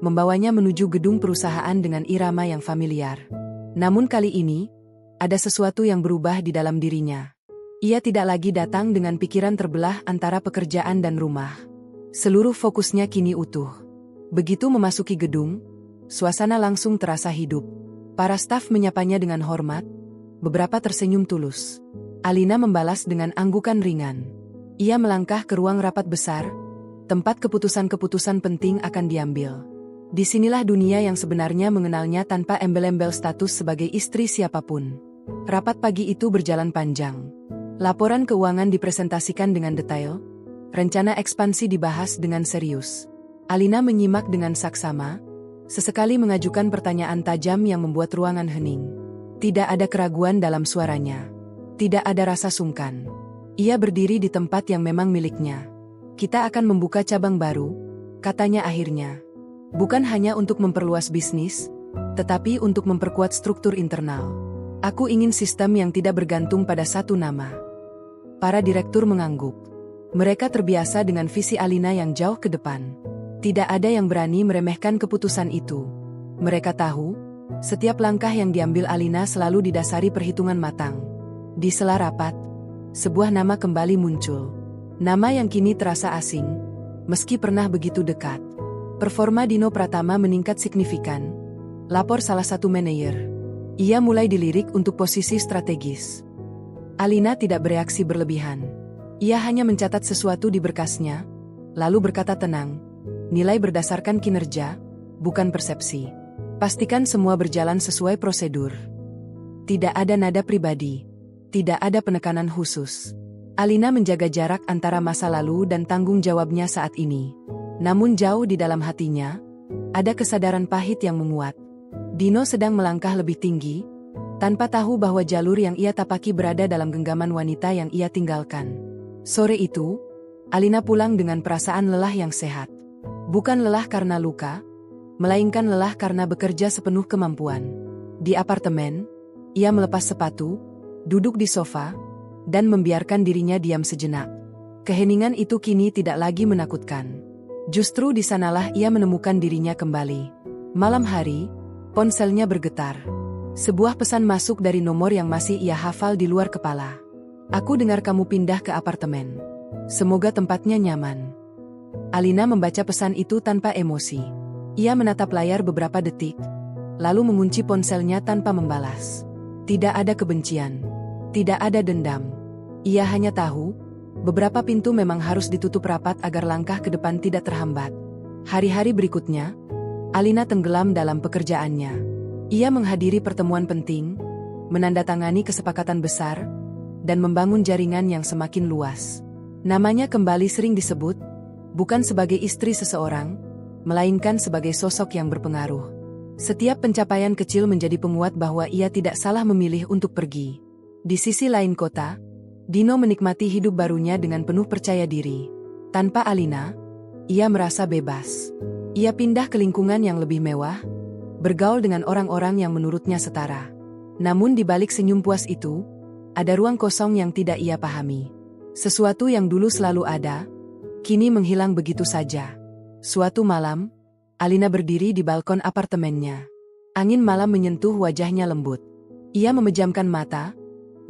Speaker 1: membawanya menuju gedung perusahaan dengan irama yang familiar. Namun kali ini, ada sesuatu yang berubah di dalam dirinya. Ia tidak lagi datang dengan pikiran terbelah antara pekerjaan dan rumah. Seluruh fokusnya kini utuh. Begitu memasuki gedung, suasana langsung terasa hidup. Para staf menyapanya dengan hormat, beberapa tersenyum tulus. Alina membalas dengan anggukan ringan. Ia melangkah ke ruang rapat besar, tempat keputusan-keputusan penting akan diambil. Disinilah dunia yang sebenarnya mengenalnya tanpa embel-embel status sebagai istri siapapun. Rapat pagi itu berjalan panjang. Laporan keuangan dipresentasikan dengan detail, rencana ekspansi dibahas dengan serius. Alina menyimak dengan saksama, sesekali mengajukan pertanyaan tajam yang membuat ruangan hening. Tidak ada keraguan dalam suaranya. Tidak ada rasa sungkan. Ia berdiri di tempat yang memang miliknya. "Kita akan membuka cabang baru," katanya akhirnya. "Bukan hanya untuk memperluas bisnis, tetapi untuk memperkuat struktur internal. Aku ingin sistem yang tidak bergantung pada satu nama." Para direktur mengangguk. Mereka terbiasa dengan visi Alina yang jauh ke depan. Tidak ada yang berani meremehkan keputusan itu. Mereka tahu, setiap langkah yang diambil Alina selalu didasari perhitungan matang. Di sela rapat, sebuah nama kembali muncul. Nama yang kini terasa asing, meski pernah begitu dekat. Performa Dino Pratama meningkat signifikan, lapor salah satu manajer. Ia mulai dilirik untuk posisi strategis. Alina tidak bereaksi berlebihan. Ia hanya mencatat sesuatu di berkasnya, lalu berkata tenang, "Nilai berdasarkan kinerja, bukan persepsi. Pastikan semua berjalan sesuai prosedur." Tidak ada nada pribadi. Tidak ada penekanan khusus. Alina menjaga jarak antara masa lalu dan tanggung jawabnya saat ini. Namun jauh di dalam hatinya, ada kesadaran pahit yang menguat. Dino sedang melangkah lebih tinggi, tanpa tahu bahwa jalur yang ia tapaki berada dalam genggaman wanita yang ia tinggalkan. Sore itu, Alina pulang dengan perasaan lelah yang sehat. Bukan lelah karena luka, melainkan lelah karena bekerja sepenuh kemampuan. Di apartemen, ia melepas sepatu, duduk di sofa, dan membiarkan dirinya diam sejenak. Keheningan itu kini tidak lagi menakutkan. Justru di sanalah ia menemukan dirinya kembali. Malam hari, ponselnya bergetar. Sebuah pesan masuk dari nomor yang masih ia hafal di luar kepala. "Aku dengar kamu pindah ke apartemen. Semoga tempatnya nyaman." Alina membaca pesan itu tanpa emosi. Ia menatap layar beberapa detik, lalu mengunci ponselnya tanpa membalas. Tidak ada kebencian, tidak ada dendam. Ia hanya tahu, beberapa pintu memang harus ditutup rapat agar langkah ke depan tidak terhambat. Hari-hari berikutnya, Alina tenggelam dalam pekerjaannya. Ia menghadiri pertemuan penting, menandatangani kesepakatan besar, dan membangun jaringan yang semakin luas. Namanya kembali sering disebut, bukan sebagai istri seseorang, melainkan sebagai sosok yang berpengaruh. Setiap pencapaian kecil menjadi penguat bahwa ia tidak salah memilih untuk pergi. Di sisi lain kota, Dino menikmati hidup barunya dengan penuh percaya diri. Tanpa Alina, ia merasa bebas. Ia pindah ke lingkungan yang lebih mewah, bergaul dengan orang-orang yang menurutnya setara. Namun di balik senyum puas itu, ada ruang kosong yang tidak ia pahami. Sesuatu yang dulu selalu ada, kini menghilang begitu saja. Suatu malam, Alina berdiri di balkon apartemennya. Angin malam menyentuh wajahnya lembut. Ia memejamkan mata,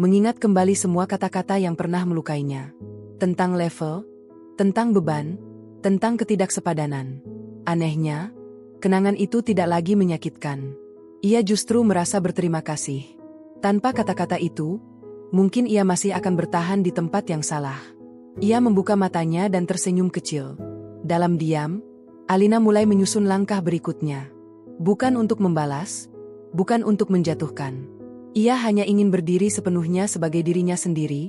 Speaker 1: mengingat kembali semua kata-kata yang pernah melukainya. Tentang level, tentang beban, tentang ketidaksepadanan. Anehnya, kenangan itu tidak lagi menyakitkan. Ia justru merasa berterima kasih. Tanpa kata-kata itu, mungkin ia masih akan bertahan di tempat yang salah. Ia membuka matanya dan tersenyum kecil. Dalam diam, Alina mulai menyusun langkah berikutnya. Bukan untuk membalas, bukan untuk menjatuhkan. Ia hanya ingin berdiri sepenuhnya sebagai dirinya sendiri,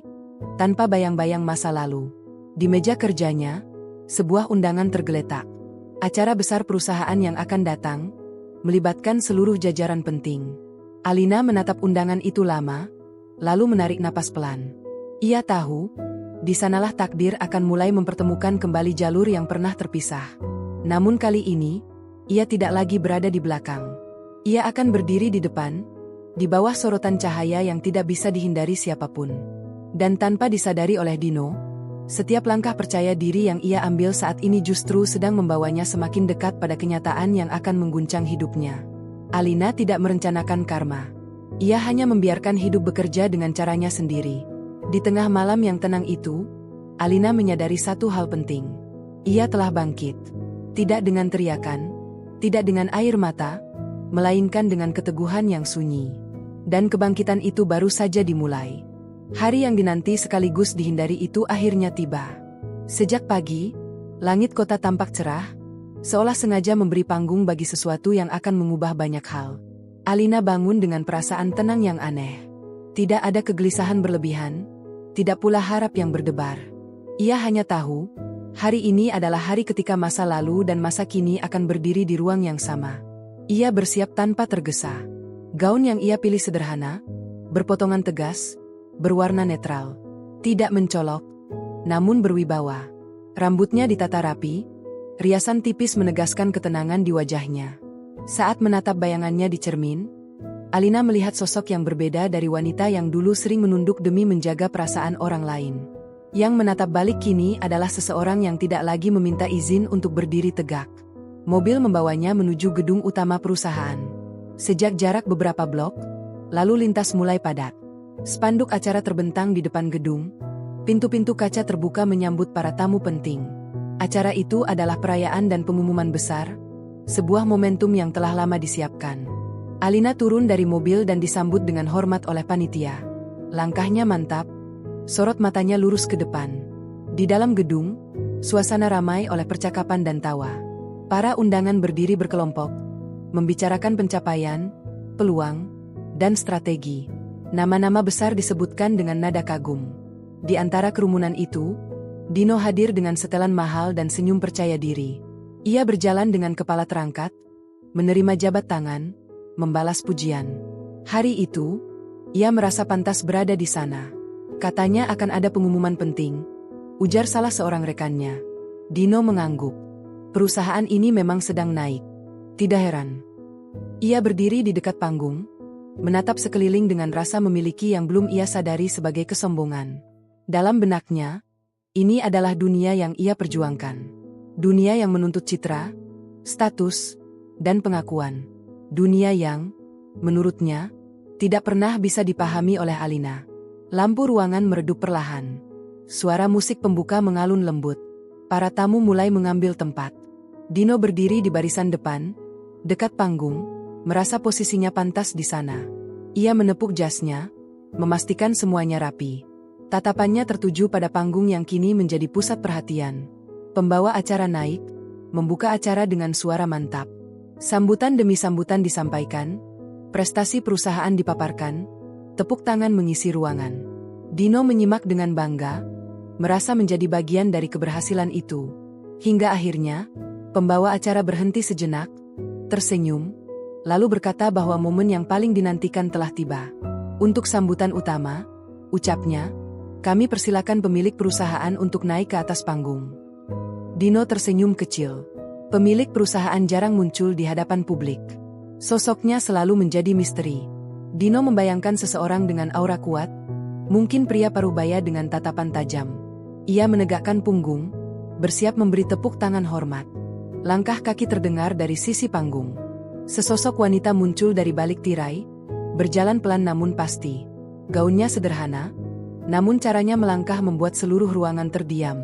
Speaker 1: tanpa bayang-bayang masa lalu. Di meja kerjanya, sebuah undangan tergeletak. Acara besar perusahaan yang akan datang, melibatkan seluruh jajaran penting. Alina menatap undangan itu lama, lalu menarik napas pelan. Ia tahu, di sanalah takdir akan mulai mempertemukan kembali jalur yang pernah terpisah. Namun kali ini, ia tidak lagi berada di belakang. Ia akan berdiri di depan, di bawah sorotan cahaya yang tidak bisa dihindari siapapun. Dan tanpa disadari oleh Dino, setiap langkah percaya diri yang ia ambil saat ini justru sedang membawanya semakin dekat pada kenyataan yang akan mengguncang hidupnya. Alina tidak merencanakan karma. Ia hanya membiarkan hidup bekerja dengan caranya sendiri. Di tengah malam yang tenang itu, Alina menyadari satu hal penting. Ia telah bangkit. Tidak dengan teriakan, tidak dengan air mata, melainkan dengan keteguhan yang sunyi. Dan kebangkitan itu baru saja dimulai. Hari yang dinanti sekaligus dihindari itu akhirnya tiba. Sejak pagi, langit kota tampak cerah, seolah sengaja memberi panggung bagi sesuatu yang akan mengubah banyak hal. Alina bangun dengan perasaan tenang yang aneh. Tidak ada kegelisahan berlebihan, tidak pula harap yang berdebar. Ia hanya tahu, hari ini adalah hari ketika masa lalu dan masa kini akan berdiri di ruang yang sama. Ia bersiap tanpa tergesa. Gaun yang ia pilih sederhana, berpotongan tegas, berwarna netral. Tidak mencolok, namun berwibawa. Rambutnya ditata rapi, riasan tipis menegaskan ketenangan di wajahnya. Saat menatap bayangannya di cermin, Alina melihat sosok yang berbeda dari wanita yang dulu sering menunduk demi menjaga perasaan orang lain. Yang menatap balik kini adalah seseorang yang tidak lagi meminta izin untuk berdiri tegak. Mobil membawanya menuju gedung utama perusahaan. Sejak jarak beberapa blok, lalu lintas mulai padat. Spanduk acara terbentang di depan gedung. Pintu-pintu kaca terbuka menyambut para tamu penting. Acara itu adalah perayaan dan pengumuman besar, sebuah momentum yang telah lama disiapkan. Alina turun dari mobil dan disambut dengan hormat oleh panitia. Langkahnya mantap, sorot matanya lurus ke depan. Di dalam gedung, suasana ramai oleh percakapan dan tawa. Para undangan berdiri berkelompok, membicarakan pencapaian, peluang, dan strategi. Nama-nama besar disebutkan dengan nada kagum. Di antara kerumunan itu, Dino hadir dengan setelan mahal dan senyum percaya diri. Ia berjalan dengan kepala terangkat, menerima jabat tangan, membalas pujian. Hari itu, ia merasa pantas berada di sana. Katanya akan ada pengumuman penting, ujar salah seorang rekannya. Dino mengangguk. Perusahaan ini memang sedang naik. Tidak heran. Ia berdiri di dekat panggung, menatap sekeliling dengan rasa memiliki yang belum ia sadari sebagai kesombongan. Dalam benaknya, ini adalah dunia yang ia perjuangkan. Dunia yang menuntut citra, status, dan pengakuan. Dunia yang, menurutnya, tidak pernah bisa dipahami oleh Alina. Lampu ruangan meredup perlahan. Suara musik pembuka mengalun lembut. Para tamu mulai mengambil tempat. Dino berdiri di barisan depan, dekat panggung, merasa posisinya pantas di sana. Ia menepuk jasnya, memastikan semuanya rapi. Tatapannya tertuju pada panggung yang kini menjadi pusat perhatian. Pembawa acara naik, membuka acara dengan suara mantap. Sambutan demi sambutan disampaikan, prestasi perusahaan dipaparkan, tepuk tangan mengisi ruangan. Dino menyimak dengan bangga, merasa menjadi bagian dari keberhasilan itu. Hingga akhirnya, pembawa acara berhenti sejenak, tersenyum, lalu berkata bahwa momen yang paling dinantikan telah tiba. Untuk sambutan utama, ucapnya, kami persilakan pemilik perusahaan untuk naik ke atas panggung. Dino tersenyum kecil. Pemilik perusahaan jarang muncul di hadapan publik. Sosoknya selalu menjadi misteri. Dino membayangkan seseorang dengan aura kuat, mungkin pria parubaya dengan tatapan tajam. Ia menegakkan punggung, bersiap memberi tepuk tangan hormat. Langkah kaki terdengar dari sisi panggung. Sesosok wanita muncul dari balik tirai, berjalan pelan namun pasti. Gaunnya sederhana, namun caranya melangkah membuat seluruh ruangan terdiam.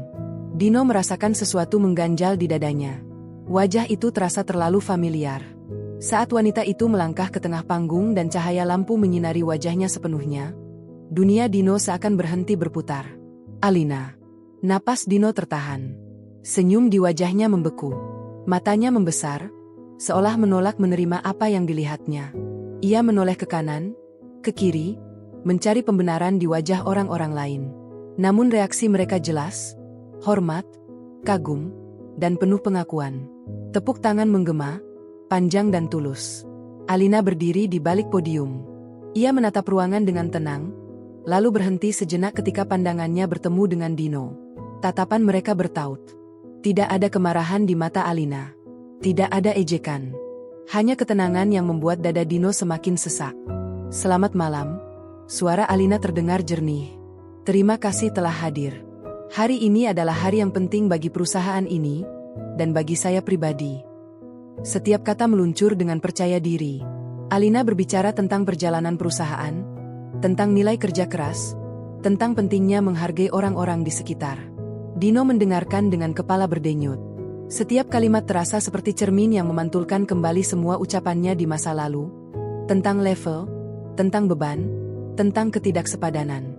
Speaker 1: Dino merasakan sesuatu mengganjal di dadanya. Wajah itu terasa terlalu familiar. Saat wanita itu melangkah ke tengah panggung dan cahaya lampu menyinari wajahnya sepenuhnya, dunia Dino seakan berhenti berputar. Alina. Napas Dino tertahan. Senyum di wajahnya membeku. Matanya membesar, seolah menolak menerima apa yang dilihatnya. Ia menoleh ke kanan, ke kiri, mencari pembenaran di wajah orang-orang lain. Namun reaksi mereka jelas, hormat, kagum, dan penuh pengakuan. Tepuk tangan menggema, panjang dan tulus. Alina berdiri di balik podium. Ia menatap ruangan dengan tenang, lalu berhenti sejenak ketika pandangannya bertemu dengan Dino. Tatapan mereka bertaut. Tidak ada kemarahan di mata Alina. Tidak ada ejekan. Hanya ketenangan yang membuat dada Dino semakin sesak. Selamat malam. Suara Alina terdengar jernih. Terima kasih telah hadir. Hari ini adalah hari yang penting bagi perusahaan ini, dan bagi saya pribadi. Setiap kata meluncur dengan percaya diri. Alina berbicara tentang perjalanan perusahaan, tentang nilai kerja keras, tentang pentingnya menghargai orang-orang di sekitar. Dino mendengarkan dengan kepala berdenyut. Setiap kalimat terasa seperti cermin yang memantulkan kembali semua ucapannya di masa lalu. Tentang level, tentang beban, tentang ketidaksepadanan.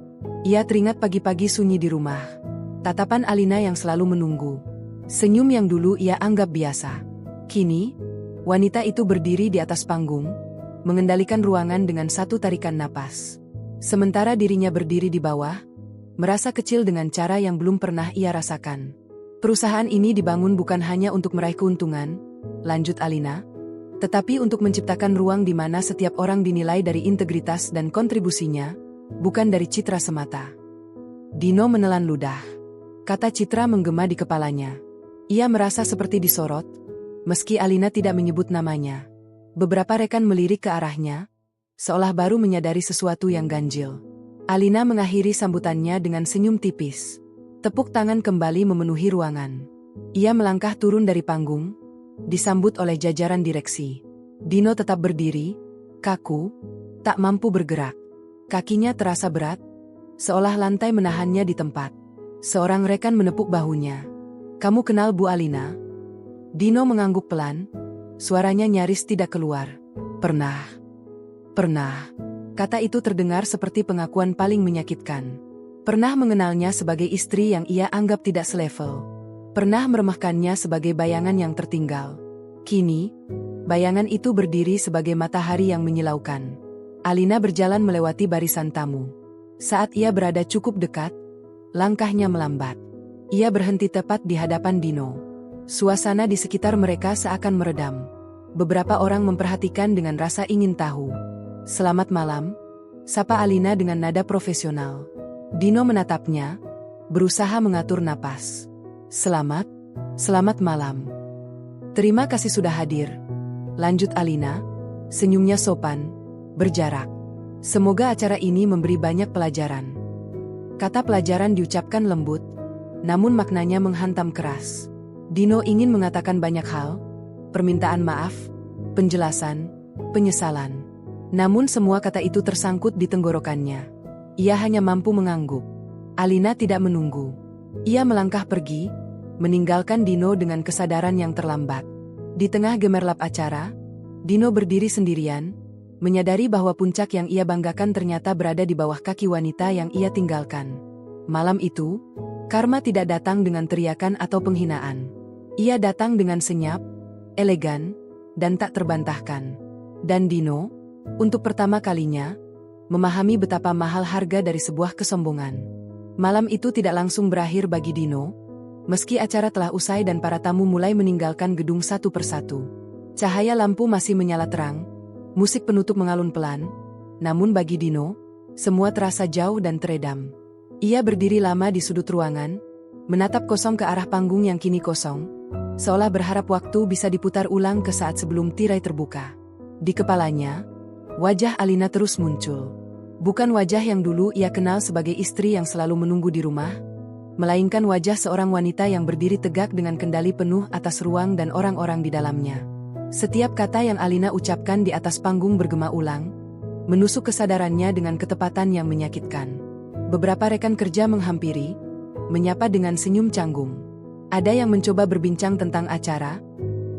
Speaker 1: Ia teringat pagi-pagi sunyi di rumah. Tatapan Alina yang selalu menunggu. Senyum yang dulu ia anggap biasa. Kini, wanita itu berdiri di atas panggung, mengendalikan ruangan dengan satu tarikan napas. Sementara dirinya berdiri di bawah, merasa kecil dengan cara yang belum pernah ia rasakan. Perusahaan ini dibangun bukan hanya untuk meraih keuntungan, lanjut Alina, tetapi untuk menciptakan ruang di mana setiap orang dinilai dari integritas dan kontribusinya, bukan dari citra semata. Dino menelan ludah. Kata citra menggema di kepalanya. Ia merasa seperti disorot, meski Alina tidak menyebut namanya. Beberapa rekan melirik ke arahnya, seolah baru menyadari sesuatu yang ganjil. Alina mengakhiri sambutannya dengan senyum tipis. Tepuk tangan kembali memenuhi ruangan. Ia melangkah turun dari panggung, disambut oleh jajaran direksi. Dino tetap berdiri, kaku, tak mampu bergerak. Kakinya terasa berat, seolah lantai menahannya di tempat. Seorang rekan menepuk bahunya. Kamu kenal Bu Alina? Dino mengangguk pelan, suaranya nyaris tidak keluar. Pernah. Kata itu terdengar seperti pengakuan paling menyakitkan. Pernah mengenalnya sebagai istri yang ia anggap tidak selevel. Pernah meremehkannya sebagai bayangan yang tertinggal. Kini, bayangan itu berdiri sebagai matahari yang menyilaukan. Alina berjalan melewati barisan tamu. Saat ia berada cukup dekat, langkahnya melambat. Ia berhenti tepat di hadapan Dino. Suasana di sekitar mereka seakan meredam. Beberapa orang memperhatikan dengan rasa ingin tahu. Selamat malam, sapa Alina dengan nada profesional. Dino menatapnya, berusaha mengatur napas. Selamat malam. Terima kasih sudah hadir. Lanjut Alina, senyumnya sopan, berjarak. Semoga acara ini memberi banyak pelajaran. Kata pelajaran diucapkan lembut, namun maknanya menghantam keras. Dino ingin mengatakan banyak hal, permintaan maaf, penjelasan, penyesalan. Namun semua kata itu tersangkut di tenggorokannya. Ia hanya mampu mengangguk. Alina tidak menunggu. Ia melangkah pergi, meninggalkan Dino dengan kesadaran yang terlambat. Di tengah gemerlap acara, Dino berdiri sendirian, menyadari bahwa puncak yang ia banggakan ternyata berada di bawah kaki wanita yang ia tinggalkan. Malam itu, karma tidak datang dengan teriakan atau penghinaan. Ia datang dengan senyap, elegan, dan tak terbantahkan. Dan Dino, untuk pertama kalinya, memahami betapa mahal harga dari sebuah kesombongan. Malam itu tidak langsung berakhir bagi Dino, meski acara telah usai dan para tamu mulai meninggalkan gedung satu persatu. Cahaya lampu masih menyala terang, musik penutup mengalun pelan, namun bagi Dino, semua terasa jauh dan teredam. Ia berdiri lama di sudut ruangan, menatap kosong ke arah panggung yang kini kosong, seolah berharap waktu bisa diputar ulang ke saat sebelum tirai terbuka. Di kepalanya, wajah Alina terus muncul. Bukan wajah yang dulu ia kenal sebagai istri yang selalu menunggu di rumah, melainkan wajah seorang wanita yang berdiri tegak dengan kendali penuh atas ruang dan orang-orang di dalamnya. Setiap kata yang Alina ucapkan di atas panggung bergema ulang, menusuk kesadarannya dengan ketepatan yang menyakitkan. Beberapa rekan kerja menghampiri, menyapa dengan senyum canggung. Ada yang mencoba berbincang tentang acara,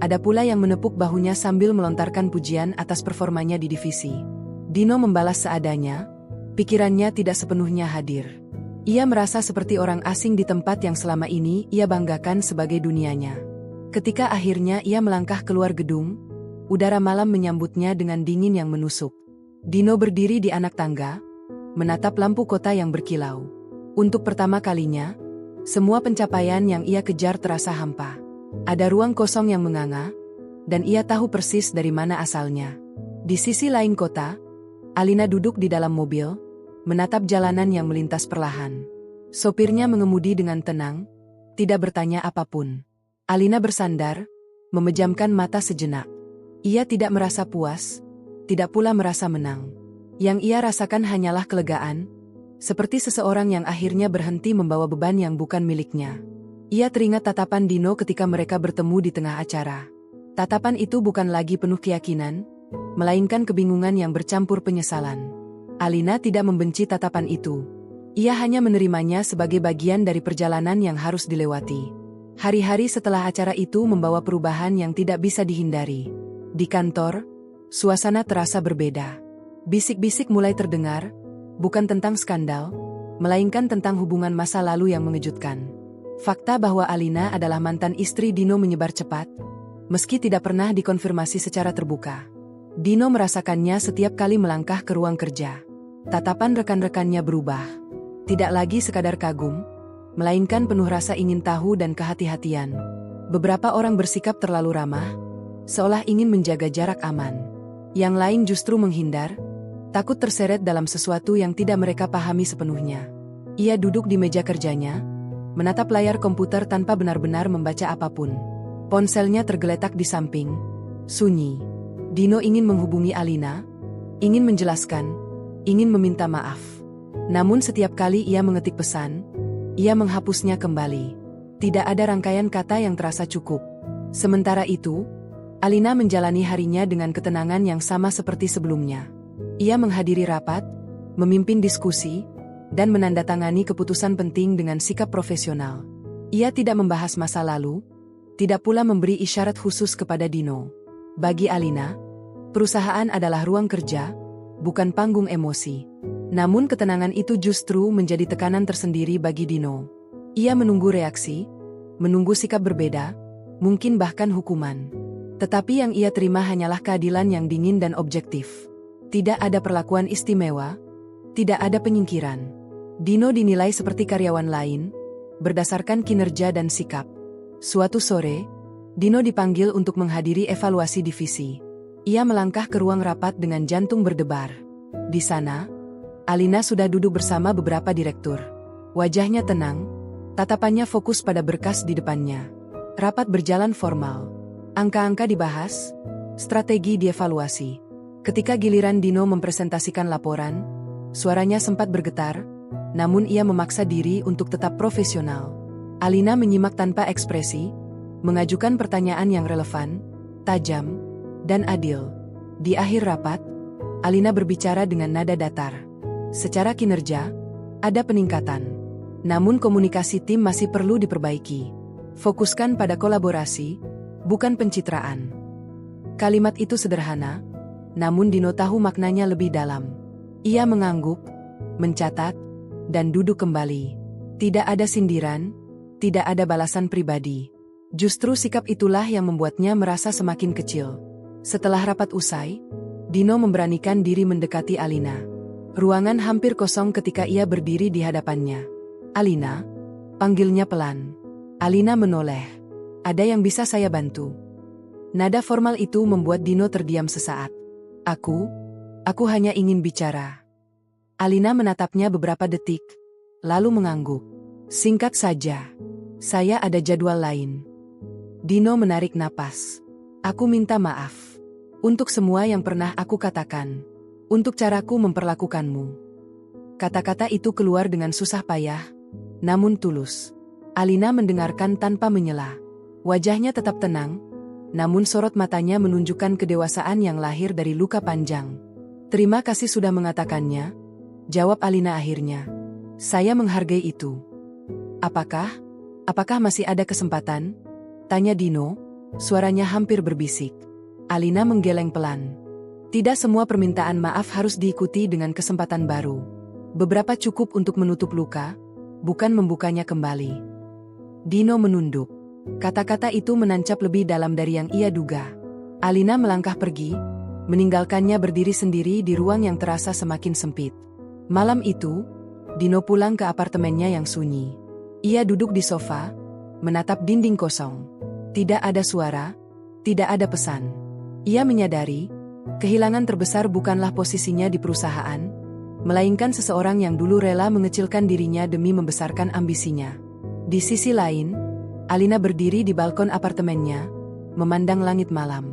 Speaker 1: ada pula yang menepuk bahunya sambil melontarkan pujian atas performanya di divisi. Dino membalas seadanya, pikirannya tidak sepenuhnya hadir. Ia merasa seperti orang asing di tempat yang selama ini ia banggakan sebagai dunianya. Ketika akhirnya ia melangkah keluar gedung, udara malam menyambutnya dengan dingin yang menusuk. Dino berdiri di anak tangga, menatap lampu kota yang berkilau. Untuk pertama kalinya, semua pencapaian yang ia kejar terasa hampa. Ada ruang kosong yang menganga, dan ia tahu persis dari mana asalnya. Di sisi lain kota, Alina duduk di dalam mobil, menatap jalanan yang melintas perlahan. Sopirnya mengemudi dengan tenang, tidak bertanya apapun. Alina bersandar, memejamkan mata sejenak. Ia tidak merasa puas, tidak pula merasa menang. Yang ia rasakan hanyalah kelegaan, seperti seseorang yang akhirnya berhenti membawa beban yang bukan miliknya. Ia teringat tatapan Dino ketika mereka bertemu di tengah acara. Tatapan itu bukan lagi penuh keyakinan, melainkan kebingungan yang bercampur penyesalan. Alina tidak membenci tatapan itu. Ia hanya menerimanya sebagai bagian dari perjalanan yang harus dilewati. Hari-hari setelah acara itu membawa perubahan yang tidak bisa dihindari. Di kantor, suasana terasa berbeda. Bisik-bisik mulai terdengar, bukan tentang skandal, melainkan tentang hubungan masa lalu yang mengejutkan. Fakta bahwa Alina adalah mantan istri Dino menyebar cepat, meski tidak pernah dikonfirmasi secara terbuka. Dino merasakannya setiap kali melangkah ke ruang kerja. Tatapan rekan-rekannya berubah. Tidak lagi sekadar kagum, melainkan penuh rasa ingin tahu dan kehati-hatian. Beberapa orang bersikap terlalu ramah, seolah ingin menjaga jarak aman. Yang lain justru menghindar, takut terseret dalam sesuatu yang tidak mereka pahami sepenuhnya. Ia duduk di meja kerjanya, menatap layar komputer tanpa benar-benar membaca apapun. Ponselnya tergeletak di samping, sunyi. Dino ingin menghubungi Alina, ingin menjelaskan, ingin meminta maaf. Namun setiap kali ia mengetik pesan, ia menghapusnya kembali. Tidak ada rangkaian kata yang terasa cukup. Sementara itu, Alina menjalani harinya dengan ketenangan yang sama seperti sebelumnya. Ia menghadiri rapat, memimpin diskusi, dan menandatangani keputusan penting dengan sikap profesional. Ia tidak membahas masa lalu, tidak pula memberi isyarat khusus kepada Dino. Bagi Alina, perusahaan adalah ruang kerja, bukan panggung emosi. Namun ketenangan itu justru menjadi tekanan tersendiri bagi Dino. Ia menunggu reaksi, menunggu sikap berbeda, mungkin bahkan hukuman. Tetapi yang ia terima hanyalah keadilan yang dingin dan objektif. Tidak ada perlakuan istimewa, tidak ada penyingkiran. Dino dinilai seperti karyawan lain, berdasarkan kinerja dan sikap. Suatu sore, Dino dipanggil untuk menghadiri evaluasi divisi. Ia melangkah ke ruang rapat dengan jantung berdebar. Di sana, Alina sudah duduk bersama beberapa direktur. Wajahnya tenang, Tatapannya fokus pada berkas di depannya. Rapat berjalan formal. Angka-angka dibahas, strategi dievaluasi. Ketika giliran Dino mempresentasikan laporan, suaranya sempat bergetar, namun ia memaksa diri untuk tetap profesional. Alina menyimak tanpa ekspresi, mengajukan pertanyaan yang relevan, tajam, dan adil. Di akhir rapat, Alina berbicara dengan nada datar. Secara kinerja, ada peningkatan. Namun komunikasi tim masih perlu diperbaiki. Fokuskan pada kolaborasi, bukan pencitraan. Kalimat itu sederhana, namun Dino tahu maknanya lebih dalam. Ia mengangguk, mencatat, dan duduk kembali. Tidak ada sindiran, tidak ada balasan pribadi. Justru sikap itulah yang membuatnya merasa semakin kecil. Setelah rapat usai, Dino memberanikan diri mendekati Alina. Ruangan hampir kosong ketika ia berdiri di hadapannya. "Alina," panggilnya pelan. Alina menoleh. "Ada yang bisa saya bantu?" Nada formal itu membuat Dino terdiam sesaat. Aku hanya ingin bicara." Alina menatapnya beberapa detik, lalu mengangguk. "Singkat saja. Saya ada jadwal lain." Dino menarik napas. "Aku minta maaf untuk semua yang pernah aku katakan, untuk caraku memperlakukanmu." Kata-kata itu keluar dengan susah payah, namun tulus. Alina mendengarkan tanpa menyela. Wajahnya tetap tenang, namun sorot matanya menunjukkan kedewasaan yang lahir dari luka panjang. "Terima kasih sudah mengatakannya," jawab Alina akhirnya. "Saya menghargai itu." Apakah masih ada kesempatan?" tanya Dino, suaranya hampir berbisik. Alina menggeleng pelan. Tidak semua permintaan maaf harus diikuti dengan kesempatan baru. Beberapa cukup untuk menutup luka, bukan membukanya kembali. Dino menunduk. Kata-kata itu menancap lebih dalam dari yang ia duga. Alina melangkah pergi, meninggalkannya berdiri sendiri di ruang yang terasa semakin sempit. Malam itu, Dino pulang ke apartemennya yang sunyi. Ia duduk di sofa, menatap dinding kosong. Tidak ada suara, tidak ada pesan. Ia menyadari, kehilangan terbesar bukanlah posisinya di perusahaan, melainkan seseorang yang dulu rela mengecilkan dirinya demi membesarkan ambisinya. Di sisi lain, Alina berdiri di balkon apartemennya, memandang langit malam.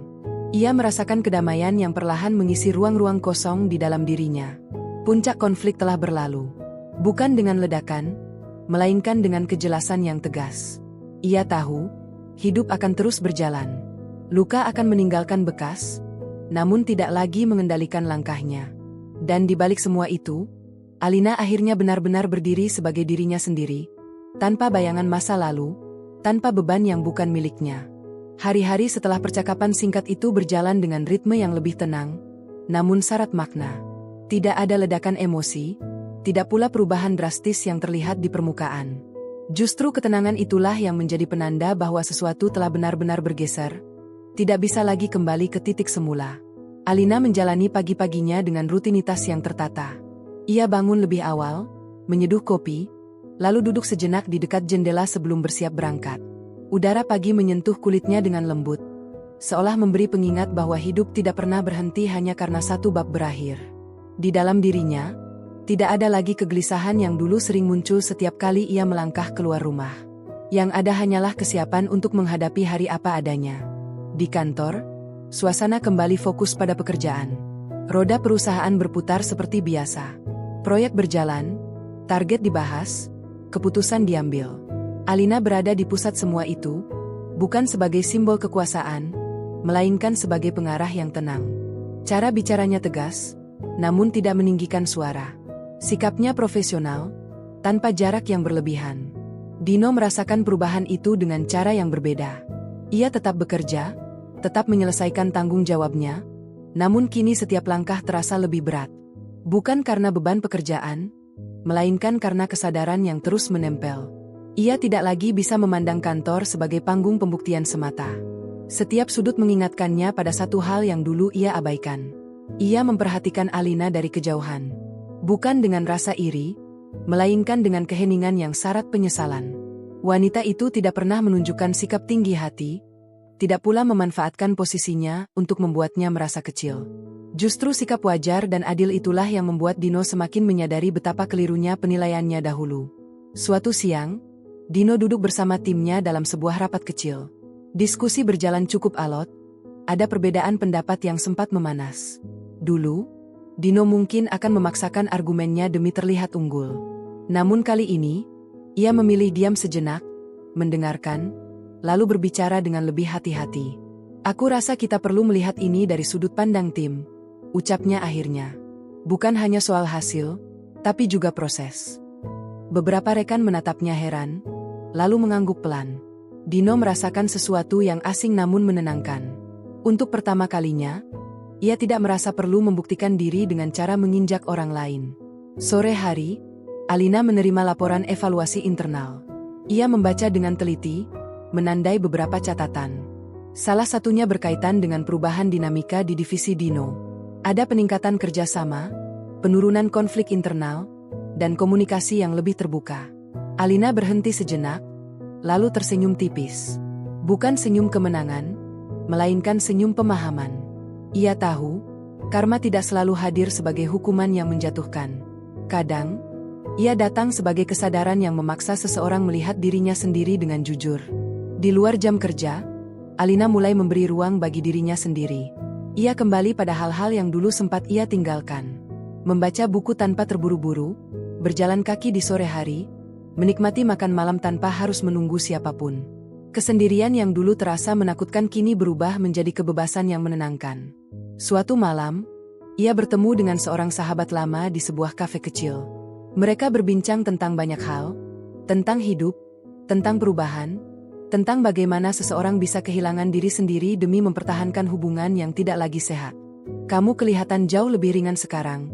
Speaker 1: Ia merasakan kedamaian yang perlahan mengisi ruang-ruang kosong di dalam dirinya. Puncak konflik telah berlalu. Bukan dengan ledakan, melainkan dengan kejelasan yang tegas. Ia tahu, hidup akan terus berjalan. Luka akan meninggalkan bekas, namun tidak lagi mengendalikan langkahnya. Dan di balik semua itu, Alina akhirnya benar-benar berdiri sebagai dirinya sendiri, tanpa bayangan masa lalu, tanpa beban yang bukan miliknya. Hari-hari setelah percakapan singkat itu berjalan dengan ritme yang lebih tenang, namun syarat makna. Tidak ada ledakan emosi, tidak pula perubahan drastis yang terlihat di permukaan. Justru ketenangan itulah yang menjadi penanda bahwa sesuatu telah benar-benar bergeser, tidak bisa lagi kembali ke titik semula. Alina menjalani pagi-paginya dengan rutinitas yang tertata. Ia bangun lebih awal, menyeduh kopi, lalu duduk sejenak di dekat jendela sebelum bersiap berangkat. Udara pagi menyentuh kulitnya dengan lembut, seolah memberi pengingat bahwa hidup tidak pernah berhenti hanya karena satu bab berakhir. Di dalam dirinya, tidak ada lagi kegelisahan yang dulu sering muncul setiap kali ia melangkah keluar rumah. Yang ada hanyalah kesiapan untuk menghadapi hari apa adanya. Di kantor, suasana kembali fokus pada pekerjaan. Roda perusahaan berputar seperti biasa. Proyek berjalan, target dibahas, keputusan diambil. Alina berada di pusat semua itu, bukan sebagai simbol kekuasaan, melainkan sebagai pengarah yang tenang. Cara bicaranya tegas, namun tidak meninggikan suara. Sikapnya profesional, tanpa jarak yang berlebihan. Dino merasakan perubahan itu dengan cara yang berbeda. Ia tetap bekerja, tetap menyelesaikan tanggung jawabnya, namun kini setiap langkah terasa lebih berat. Bukan karena beban pekerjaan, melainkan karena kesadaran yang terus menempel. Ia tidak lagi bisa memandang kantor sebagai panggung pembuktian semata. Setiap sudut mengingatkannya pada satu hal yang dulu ia abaikan. Ia memperhatikan Alina dari kejauhan. Bukan dengan rasa iri, melainkan dengan keheningan yang syarat penyesalan. Wanita itu tidak pernah menunjukkan sikap tinggi hati, tidak pula memanfaatkan posisinya untuk membuatnya merasa kecil. Justru sikap wajar dan adil itulah yang membuat Dino semakin menyadari betapa kelirunya penilaiannya dahulu. Suatu siang, Dino duduk bersama timnya dalam sebuah rapat kecil. Diskusi berjalan cukup alot, ada perbedaan pendapat yang sempat memanas. Dulu, Dino mungkin akan memaksakan argumennya demi terlihat unggul. Namun kali ini, ia memilih diam sejenak, mendengarkan, lalu berbicara dengan lebih hati-hati. Aku rasa kita perlu melihat ini dari sudut pandang tim, ucapnya akhirnya. Bukan hanya soal hasil, tapi juga proses. Beberapa rekan menatapnya heran, lalu mengangguk pelan. Dino merasakan sesuatu yang asing namun menenangkan. Untuk pertama kalinya, ia tidak merasa perlu membuktikan diri dengan cara menginjak orang lain. Sore hari, Alina menerima laporan evaluasi internal. Ia membaca dengan teliti, menandai beberapa catatan. Salah satunya berkaitan dengan perubahan dinamika di divisi Dino. Ada peningkatan kerjasama, penurunan konflik internal, dan komunikasi yang lebih terbuka. Alina berhenti sejenak, lalu tersenyum tipis. Bukan senyum kemenangan, melainkan senyum pemahaman. Ia tahu, karma tidak selalu hadir sebagai hukuman yang menjatuhkan. Kadang, ia datang sebagai kesadaran yang memaksa seseorang melihat dirinya sendiri dengan jujur. Di luar jam kerja, Alina mulai memberi ruang bagi dirinya sendiri. Ia kembali pada hal-hal yang dulu sempat ia tinggalkan. Membaca buku tanpa terburu-buru, berjalan kaki di sore hari, menikmati makan malam tanpa harus menunggu siapapun. Kesendirian yang dulu terasa menakutkan kini berubah menjadi kebebasan yang menenangkan. Suatu malam, ia bertemu dengan seorang sahabat lama di sebuah kafe kecil. Mereka berbincang tentang banyak hal, tentang hidup, tentang perubahan, tentang bagaimana seseorang bisa kehilangan diri sendiri demi mempertahankan hubungan yang tidak lagi sehat. "Kamu kelihatan jauh lebih ringan sekarang,"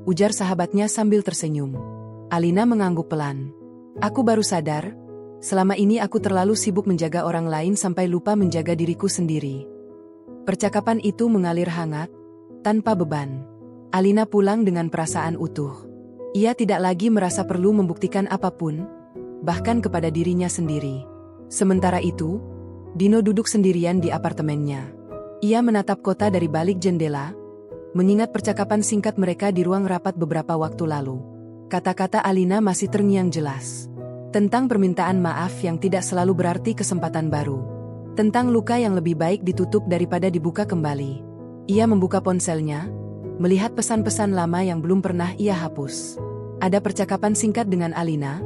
Speaker 1: ujar sahabatnya sambil tersenyum. Alina mengangguk pelan. "Aku baru sadar, selama ini aku terlalu sibuk menjaga orang lain sampai lupa menjaga diriku sendiri." Percakapan itu mengalir hangat, tanpa beban. Alina pulang dengan perasaan utuh. Ia tidak lagi merasa perlu membuktikan apapun, bahkan kepada dirinya sendiri. Sementara itu, Dino duduk sendirian di apartemennya. Ia menatap kota dari balik jendela, mengingat percakapan singkat mereka di ruang rapat beberapa waktu lalu. Kata-kata Alina masih terngiang jelas. Tentang permintaan maaf yang tidak selalu berarti kesempatan baru. Tentang luka yang lebih baik ditutup daripada dibuka kembali. Ia membuka ponselnya, melihat pesan-pesan lama yang belum pernah ia hapus. Ada percakapan singkat dengan Alina,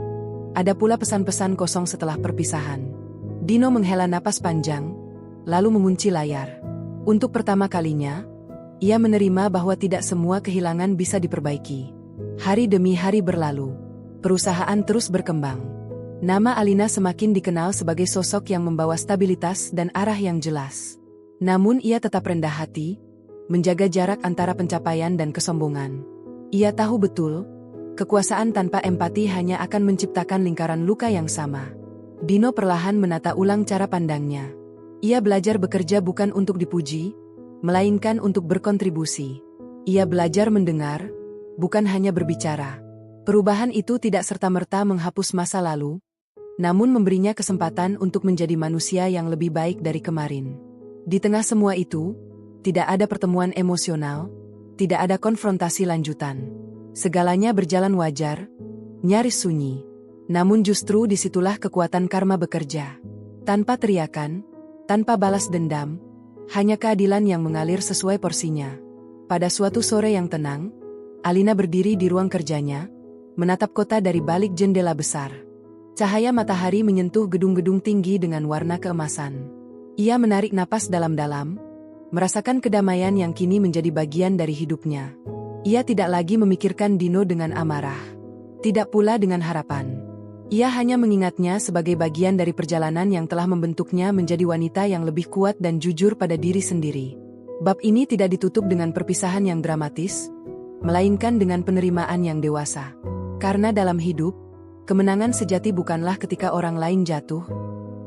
Speaker 1: ada pula pesan-pesan kosong setelah perpisahan. Dino menghela napas panjang, lalu mengunci layar. Untuk pertama kalinya, ia menerima bahwa tidak semua kehilangan bisa diperbaiki. Hari demi hari berlalu. Perusahaan terus berkembang. Nama Alina semakin dikenal sebagai sosok yang membawa stabilitas dan arah yang jelas. Namun ia tetap rendah hati, menjaga jarak antara pencapaian dan kesombongan. Ia tahu betul, kekuasaan tanpa empati hanya akan menciptakan lingkaran luka yang sama. Dino perlahan menata ulang cara pandangnya. Ia belajar bekerja bukan untuk dipuji, melainkan untuk berkontribusi. Ia belajar mendengar, bukan hanya berbicara. Perubahan itu tidak serta-merta menghapus masa lalu, namun memberinya kesempatan untuk menjadi manusia yang lebih baik dari kemarin. Di tengah semua itu, tidak ada pertemuan emosional, tidak ada konfrontasi lanjutan. Segalanya berjalan wajar, nyaris sunyi. Namun justru disitulah kekuatan karma bekerja. Tanpa teriakan, tanpa balas dendam, hanya keadilan yang mengalir sesuai porsinya. Pada suatu sore yang tenang, Alina berdiri di ruang kerjanya, menatap kota dari balik jendela besar. Cahaya matahari menyentuh gedung-gedung tinggi dengan warna keemasan. Ia menarik napas dalam-dalam, merasakan kedamaian yang kini menjadi bagian dari hidupnya. Ia tidak lagi memikirkan Dino dengan amarah. Tidak pula dengan harapan. Ia hanya mengingatnya sebagai bagian dari perjalanan yang telah membentuknya menjadi wanita yang lebih kuat dan jujur pada diri sendiri. Bab ini tidak ditutup dengan perpisahan yang dramatis, melainkan dengan penerimaan yang dewasa. Karena dalam hidup, kemenangan sejati bukanlah ketika orang lain jatuh,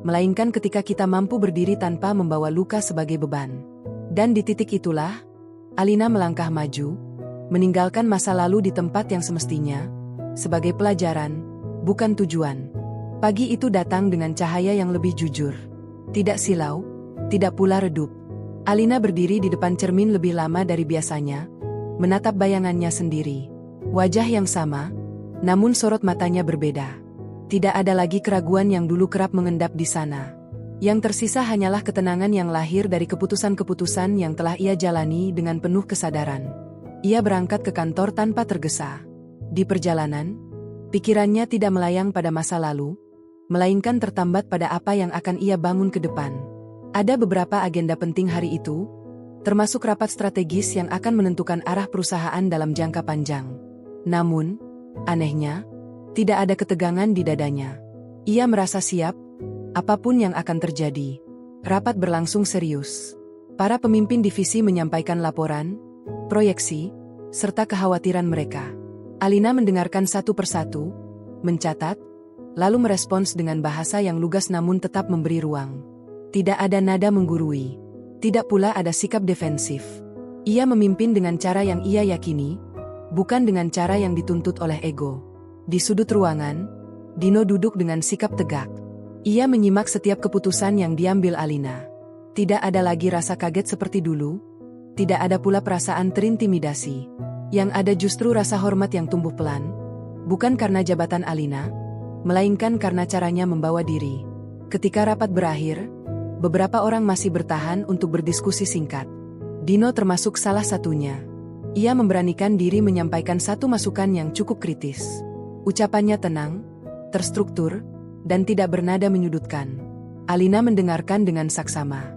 Speaker 1: melainkan ketika kita mampu berdiri tanpa membawa luka sebagai beban. Dan di titik itulah, Alina melangkah maju, meninggalkan masa lalu di tempat yang semestinya, sebagai pelajaran, bukan tujuan. Pagi itu datang dengan cahaya yang lebih jujur. Tidak silau, tidak pula redup. Alina berdiri di depan cermin lebih lama dari biasanya, menatap bayangannya sendiri. Wajah yang sama, namun sorot matanya berbeda. Tidak ada lagi keraguan yang dulu kerap mengendap di sana. Yang tersisa hanyalah ketenangan yang lahir dari keputusan-keputusan yang telah ia jalani dengan penuh kesadaran. Ia berangkat ke kantor tanpa tergesa. Di perjalanan, pikirannya tidak melayang pada masa lalu, melainkan tertambat pada apa yang akan ia bangun ke depan. Ada beberapa agenda penting hari itu, termasuk rapat strategis yang akan menentukan arah perusahaan dalam jangka panjang. Namun, anehnya, tidak ada ketegangan di dadanya. Ia merasa siap, apapun yang akan terjadi. Rapat berlangsung serius. Para pemimpin divisi menyampaikan laporan, proyeksi, serta kekhawatiran mereka. Alina mendengarkan satu persatu, mencatat, lalu merespons dengan bahasa yang lugas namun tetap memberi ruang. Tidak ada nada menggurui. Tidak pula ada sikap defensif. Ia memimpin dengan cara yang ia yakini, bukan dengan cara yang dituntut oleh ego. Di sudut ruangan, Dino duduk dengan sikap tegak. Ia menyimak setiap keputusan yang diambil Alina. Tidak ada lagi rasa kaget seperti dulu. Tidak ada pula perasaan terintimidasi. Yang ada justru rasa hormat yang tumbuh pelan. Bukan karena jabatan Alina, melainkan karena caranya membawa diri. Ketika rapat berakhir, beberapa orang masih bertahan untuk berdiskusi singkat. Dino termasuk salah satunya. Ia memberanikan diri menyampaikan satu masukan yang cukup kritis. Ucapannya tenang, terstruktur, dan tidak bernada menyudutkan. Alina mendengarkan dengan saksama.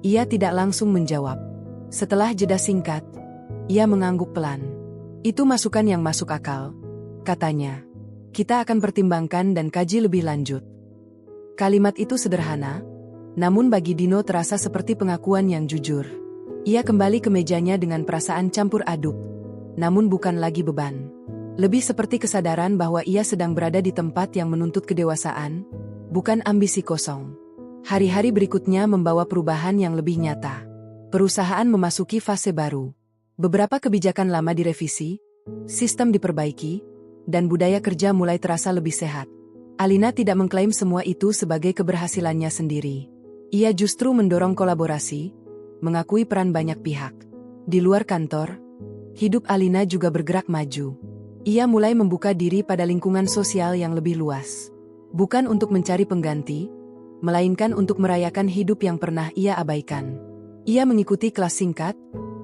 Speaker 1: Ia tidak langsung menjawab. Setelah jeda singkat, ia mengangguk pelan. Itu masukan yang masuk akal, katanya. Kita akan pertimbangkan dan kaji lebih lanjut. Kalimat itu sederhana, namun bagi Dino terasa seperti pengakuan yang jujur. Ia kembali ke mejanya dengan perasaan campur aduk, namun bukan lagi beban. Lebih seperti kesadaran bahwa ia sedang berada di tempat yang menuntut kedewasaan, bukan ambisi kosong. Hari-hari berikutnya membawa perubahan yang lebih nyata. Perusahaan memasuki fase baru. Beberapa kebijakan lama direvisi, sistem diperbaiki, dan budaya kerja mulai terasa lebih sehat. Alina tidak mengklaim semua itu sebagai keberhasilannya sendiri. Ia justru mendorong kolaborasi, mengakui peran banyak pihak. Di luar kantor, hidup Alina juga bergerak maju. Ia mulai membuka diri pada lingkungan sosial yang lebih luas. Bukan untuk mencari pengganti, melainkan untuk merayakan hidup yang pernah ia abaikan. Ia mengikuti kelas singkat,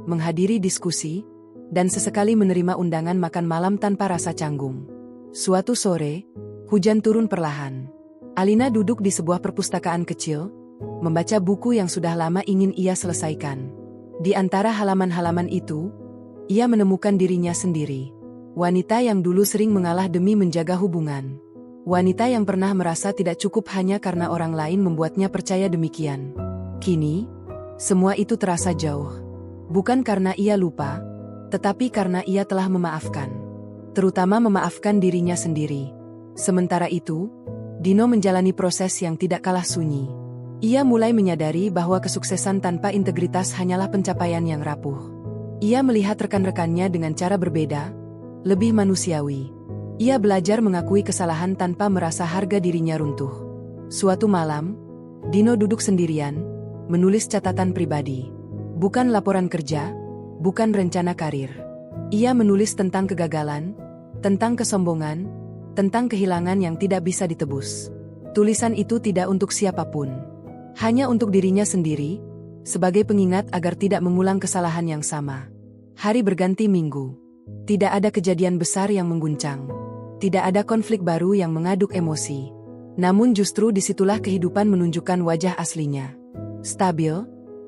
Speaker 1: menghadiri diskusi, dan sesekali menerima undangan makan malam tanpa rasa canggung. Suatu sore, hujan turun perlahan. Alina duduk di sebuah perpustakaan kecil, membaca buku yang sudah lama ingin ia selesaikan. Di antara halaman-halaman itu, ia menemukan dirinya sendiri. Wanita yang dulu sering mengalah demi menjaga hubungan. Wanita yang pernah merasa tidak cukup hanya karena orang lain membuatnya percaya demikian. Kini, semua itu terasa jauh. Bukan karena ia lupa, tetapi karena ia telah memaafkan. Terutama memaafkan dirinya sendiri. Sementara itu, Dino menjalani proses yang tidak kalah sunyi. Ia mulai menyadari bahwa kesuksesan tanpa integritas hanyalah pencapaian yang rapuh. Ia melihat rekan-rekannya dengan cara berbeda, lebih manusiawi. Ia belajar mengakui kesalahan tanpa merasa harga dirinya runtuh. Suatu malam, Dino duduk sendirian, menulis catatan pribadi. Bukan laporan kerja, bukan rencana karir. Ia menulis tentang kegagalan, tentang kesombongan, tentang kehilangan yang tidak bisa ditebus. Tulisan itu tidak untuk siapapun. Hanya untuk dirinya sendiri, sebagai pengingat agar tidak mengulang kesalahan yang sama. Hari berganti minggu. Tidak ada kejadian besar yang mengguncang. Tidak ada konflik baru yang mengaduk emosi. Namun justru disitulah kehidupan menunjukkan wajah aslinya. Stabil,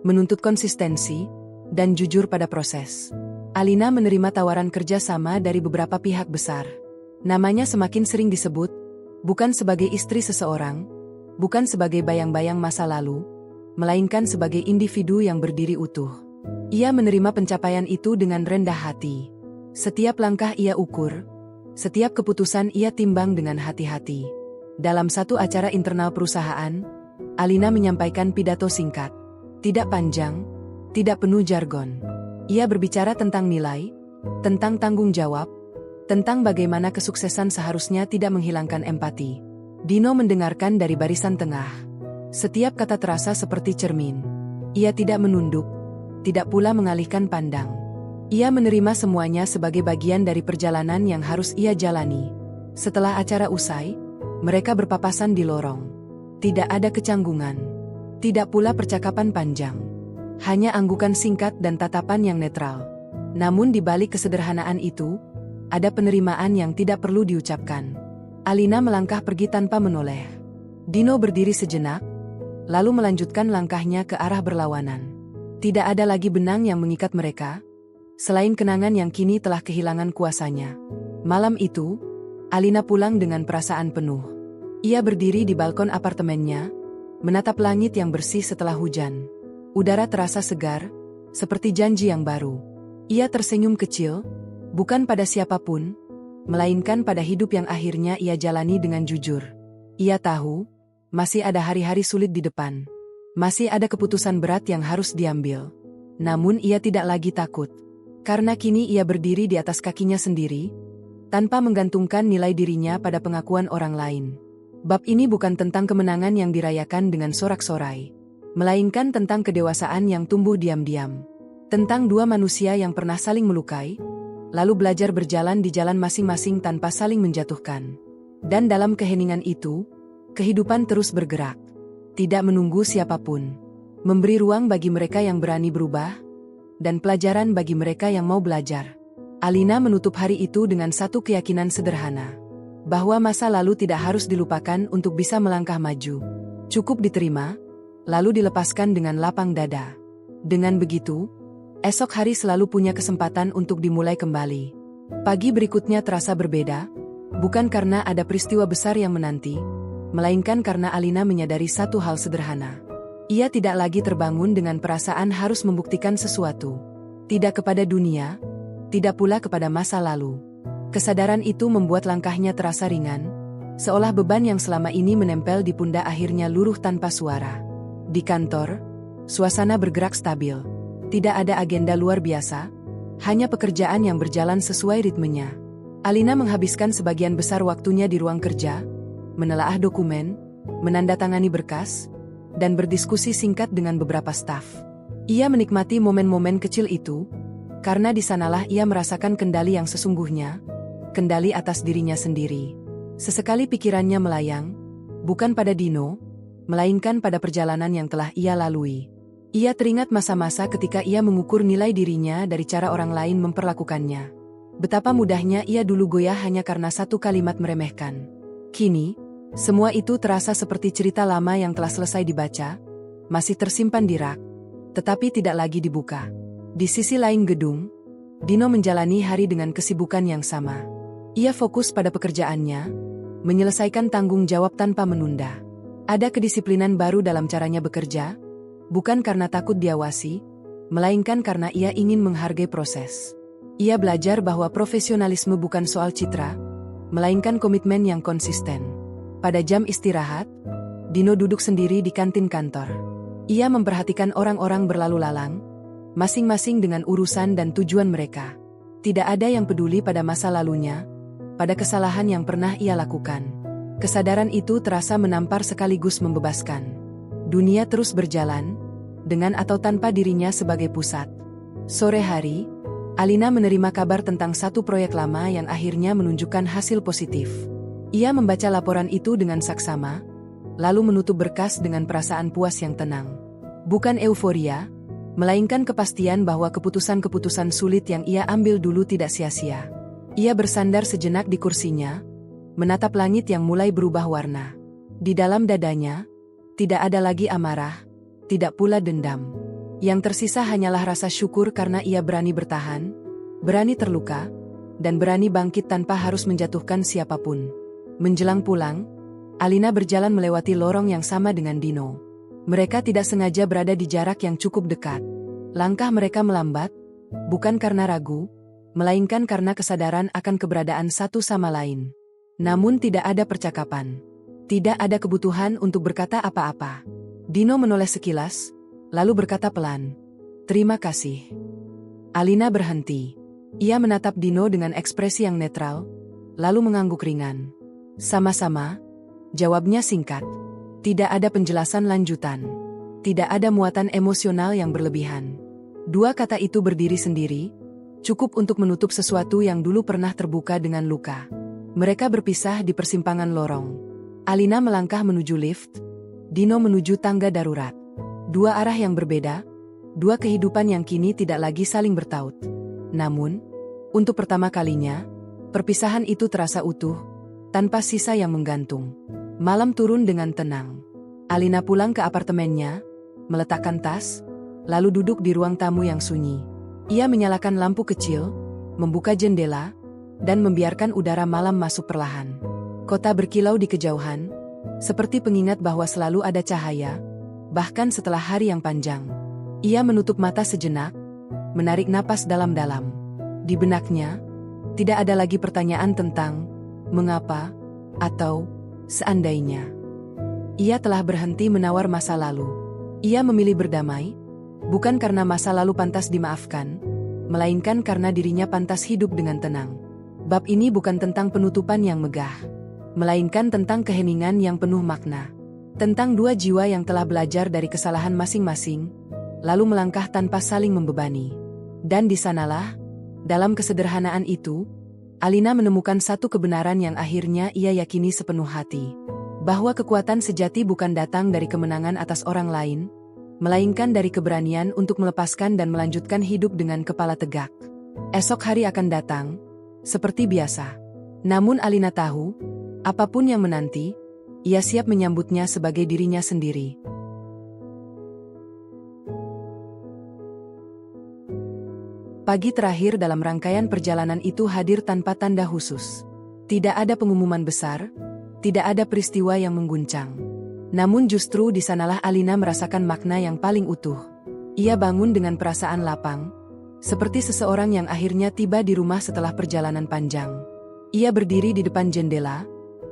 Speaker 1: menuntut konsistensi, dan jujur pada proses. Alina menerima tawaran kerja sama dari beberapa pihak besar. Namanya semakin sering disebut, bukan sebagai istri seseorang, bukan sebagai bayang-bayang masa lalu, melainkan sebagai individu yang berdiri utuh. Ia menerima pencapaian itu dengan rendah hati. Setiap langkah ia ukur, setiap keputusan ia timbang dengan hati-hati. Dalam satu acara internal perusahaan, Alina menyampaikan pidato singkat. Tidak panjang, tidak penuh jargon. Ia berbicara tentang nilai, tentang tanggung jawab, tentang bagaimana kesuksesan seharusnya tidak menghilangkan empati. Dino mendengarkan dari barisan tengah. Setiap kata terasa seperti cermin. Ia tidak menunduk, tidak pula mengalihkan pandang. Ia menerima semuanya sebagai bagian dari perjalanan yang harus ia jalani. Setelah acara usai, Mereka berpapasan di lorong. Tidak ada kecanggungan. Tidak pula percakapan panjang. Hanya anggukan singkat dan tatapan yang netral. Namun di balik kesederhanaan itu, ada penerimaan yang tidak perlu diucapkan. Alina melangkah pergi tanpa menoleh. Dino berdiri sejenak, lalu melanjutkan langkahnya ke arah berlawanan. Tidak ada lagi benang yang mengikat mereka, selain kenangan yang kini telah kehilangan kuasanya. Malam itu, Alina pulang dengan perasaan penuh. Ia berdiri di balkon apartemennya, menatap langit yang bersih setelah hujan. Udara terasa segar, seperti janji yang baru. Ia tersenyum kecil, bukan pada siapapun, melainkan pada hidup yang akhirnya ia jalani dengan jujur. Ia tahu, masih ada hari-hari sulit di depan. Masih ada keputusan berat yang harus diambil. Namun ia tidak lagi takut. Karena kini ia berdiri di atas kakinya sendiri, tanpa menggantungkan nilai dirinya pada pengakuan orang lain. Bab ini bukan tentang kemenangan yang dirayakan dengan sorak-sorai, melainkan tentang kedewasaan yang tumbuh diam-diam. Tentang dua manusia yang pernah saling melukai, lalu belajar berjalan di jalan masing-masing tanpa saling menjatuhkan. Dan dalam keheningan itu, kehidupan terus bergerak. Tidak menunggu siapapun. Memberi ruang bagi mereka yang berani berubah, dan pelajaran bagi mereka yang mau belajar. Alina menutup hari itu dengan satu keyakinan sederhana. Bahwa masa lalu tidak harus dilupakan untuk bisa melangkah maju. Cukup diterima, lalu dilepaskan dengan lapang dada. Dengan begitu, esok hari selalu punya kesempatan untuk dimulai kembali. Pagi berikutnya terasa berbeda, bukan karena ada peristiwa besar yang menanti, melainkan karena Alina menyadari satu hal sederhana. Ia tidak lagi terbangun dengan perasaan harus membuktikan sesuatu. Tidak kepada dunia, tidak pula kepada masa lalu. Kesadaran itu membuat langkahnya terasa ringan, seolah beban yang selama ini menempel di pundak akhirnya luruh tanpa suara. Di kantor, suasana bergerak stabil. Tidak ada agenda luar biasa, hanya pekerjaan yang berjalan sesuai ritmenya. Alina menghabiskan sebagian besar waktunya di ruang kerja, menelaah dokumen, menandatangani berkas, dan berdiskusi singkat dengan beberapa staf. Ia menikmati momen-momen kecil itu, karena di sanalah ia merasakan kendali yang sesungguhnya, kendali atas dirinya sendiri. Sesekali pikirannya melayang, bukan pada Dino, melainkan pada perjalanan yang telah ia lalui. Ia teringat masa-masa ketika ia mengukur nilai dirinya dari cara orang lain memperlakukannya. Betapa mudahnya ia dulu goyah hanya karena satu kalimat meremehkan. Kini, semua itu terasa seperti cerita lama yang telah selesai dibaca, masih tersimpan di rak, tetapi tidak lagi dibuka. Di sisi lain gedung, Dino menjalani hari dengan kesibukan yang sama. Ia fokus pada pekerjaannya, menyelesaikan tanggung jawab tanpa menunda. Ada kedisiplinan baru dalam caranya bekerja, bukan karena takut diawasi, melainkan karena ia ingin menghargai proses. Ia belajar bahwa profesionalisme bukan soal citra, melainkan komitmen yang konsisten. Pada jam istirahat, Dino duduk sendiri di kantin kantor. Ia memperhatikan orang-orang berlalu lalang, masing-masing dengan urusan dan tujuan mereka. Tidak ada yang peduli pada masa lalunya, pada kesalahan yang pernah ia lakukan. Kesadaran itu terasa menampar sekaligus membebaskan. Dunia terus berjalan, dengan atau tanpa dirinya sebagai pusat. Sore hari, Alina menerima kabar tentang satu proyek lama yang akhirnya menunjukkan hasil positif. Ia membaca laporan itu dengan saksama, lalu menutup berkas dengan perasaan puas yang tenang. Bukan euforia, melainkan kepastian bahwa keputusan-keputusan sulit yang ia ambil dulu tidak sia-sia. Ia bersandar sejenak di kursinya, menatap langit yang mulai berubah warna. Di dalam dadanya, tidak ada lagi amarah, tidak pula dendam. Yang tersisa hanyalah rasa syukur karena ia berani bertahan, berani terluka, dan berani bangkit tanpa harus menjatuhkan siapapun. Menjelang pulang, Alina berjalan melewati lorong yang sama dengan Dino. Mereka tidak sengaja berada di jarak yang cukup dekat. Langkah mereka melambat, bukan karena ragu, melainkan karena kesadaran akan keberadaan satu sama lain. Namun tidak ada percakapan. Tidak ada kebutuhan untuk berkata apa-apa. Dino menoleh sekilas, lalu berkata pelan, "Terima kasih." Alina berhenti. Ia menatap Dino dengan ekspresi yang netral, lalu mengangguk ringan. "Sama-sama," jawabnya singkat. Tidak ada penjelasan lanjutan. Tidak ada muatan emosional yang berlebihan. Dua kata itu berdiri sendiri, cukup untuk menutup sesuatu yang dulu pernah terbuka dengan luka. Mereka berpisah di persimpangan lorong. Alina melangkah menuju lift, Dino menuju tangga darurat. Dua arah yang berbeda, dua kehidupan yang kini tidak lagi saling bertaut. Namun, untuk pertama kalinya, perpisahan itu terasa utuh, tanpa sisa yang menggantung. Malam turun dengan tenang. Alina pulang ke apartemennya, meletakkan tas, lalu duduk di ruang tamu yang sunyi. Ia menyalakan lampu kecil, membuka jendela, dan membiarkan udara malam masuk perlahan. Kota berkilau di kejauhan, seperti pengingat bahwa selalu ada cahaya, bahkan setelah hari yang panjang. Ia menutup mata sejenak, menarik napas dalam-dalam. Di benaknya, tidak ada lagi pertanyaan tentang mengapa atau seandainya. Ia telah berhenti menawar masa lalu. Ia memilih berdamai, bukan karena masa lalu pantas dimaafkan, melainkan karena dirinya pantas hidup dengan tenang. Bab ini bukan tentang penutupan yang megah, melainkan tentang keheningan yang penuh makna. Tentang dua jiwa yang telah belajar dari kesalahan masing-masing, lalu melangkah tanpa saling membebani. Dan di sanalah, dalam kesederhanaan itu, Alina menemukan satu kebenaran yang akhirnya ia yakini sepenuh hati. Bahwa kekuatan sejati bukan datang dari kemenangan atas orang lain, melainkan dari keberanian untuk melepaskan dan melanjutkan hidup dengan kepala tegak. Esok hari akan datang, seperti biasa. Namun Alina tahu, apapun yang menanti, ia siap menyambutnya sebagai dirinya sendiri. Pagi terakhir dalam rangkaian perjalanan itu hadir tanpa tanda khusus. Tidak ada pengumuman besar, tidak ada peristiwa yang mengguncang. Namun justru di sanalah Alina merasakan makna yang paling utuh. Ia bangun dengan perasaan lapang, seperti seseorang yang akhirnya tiba di rumah setelah perjalanan panjang. Ia berdiri di depan jendela,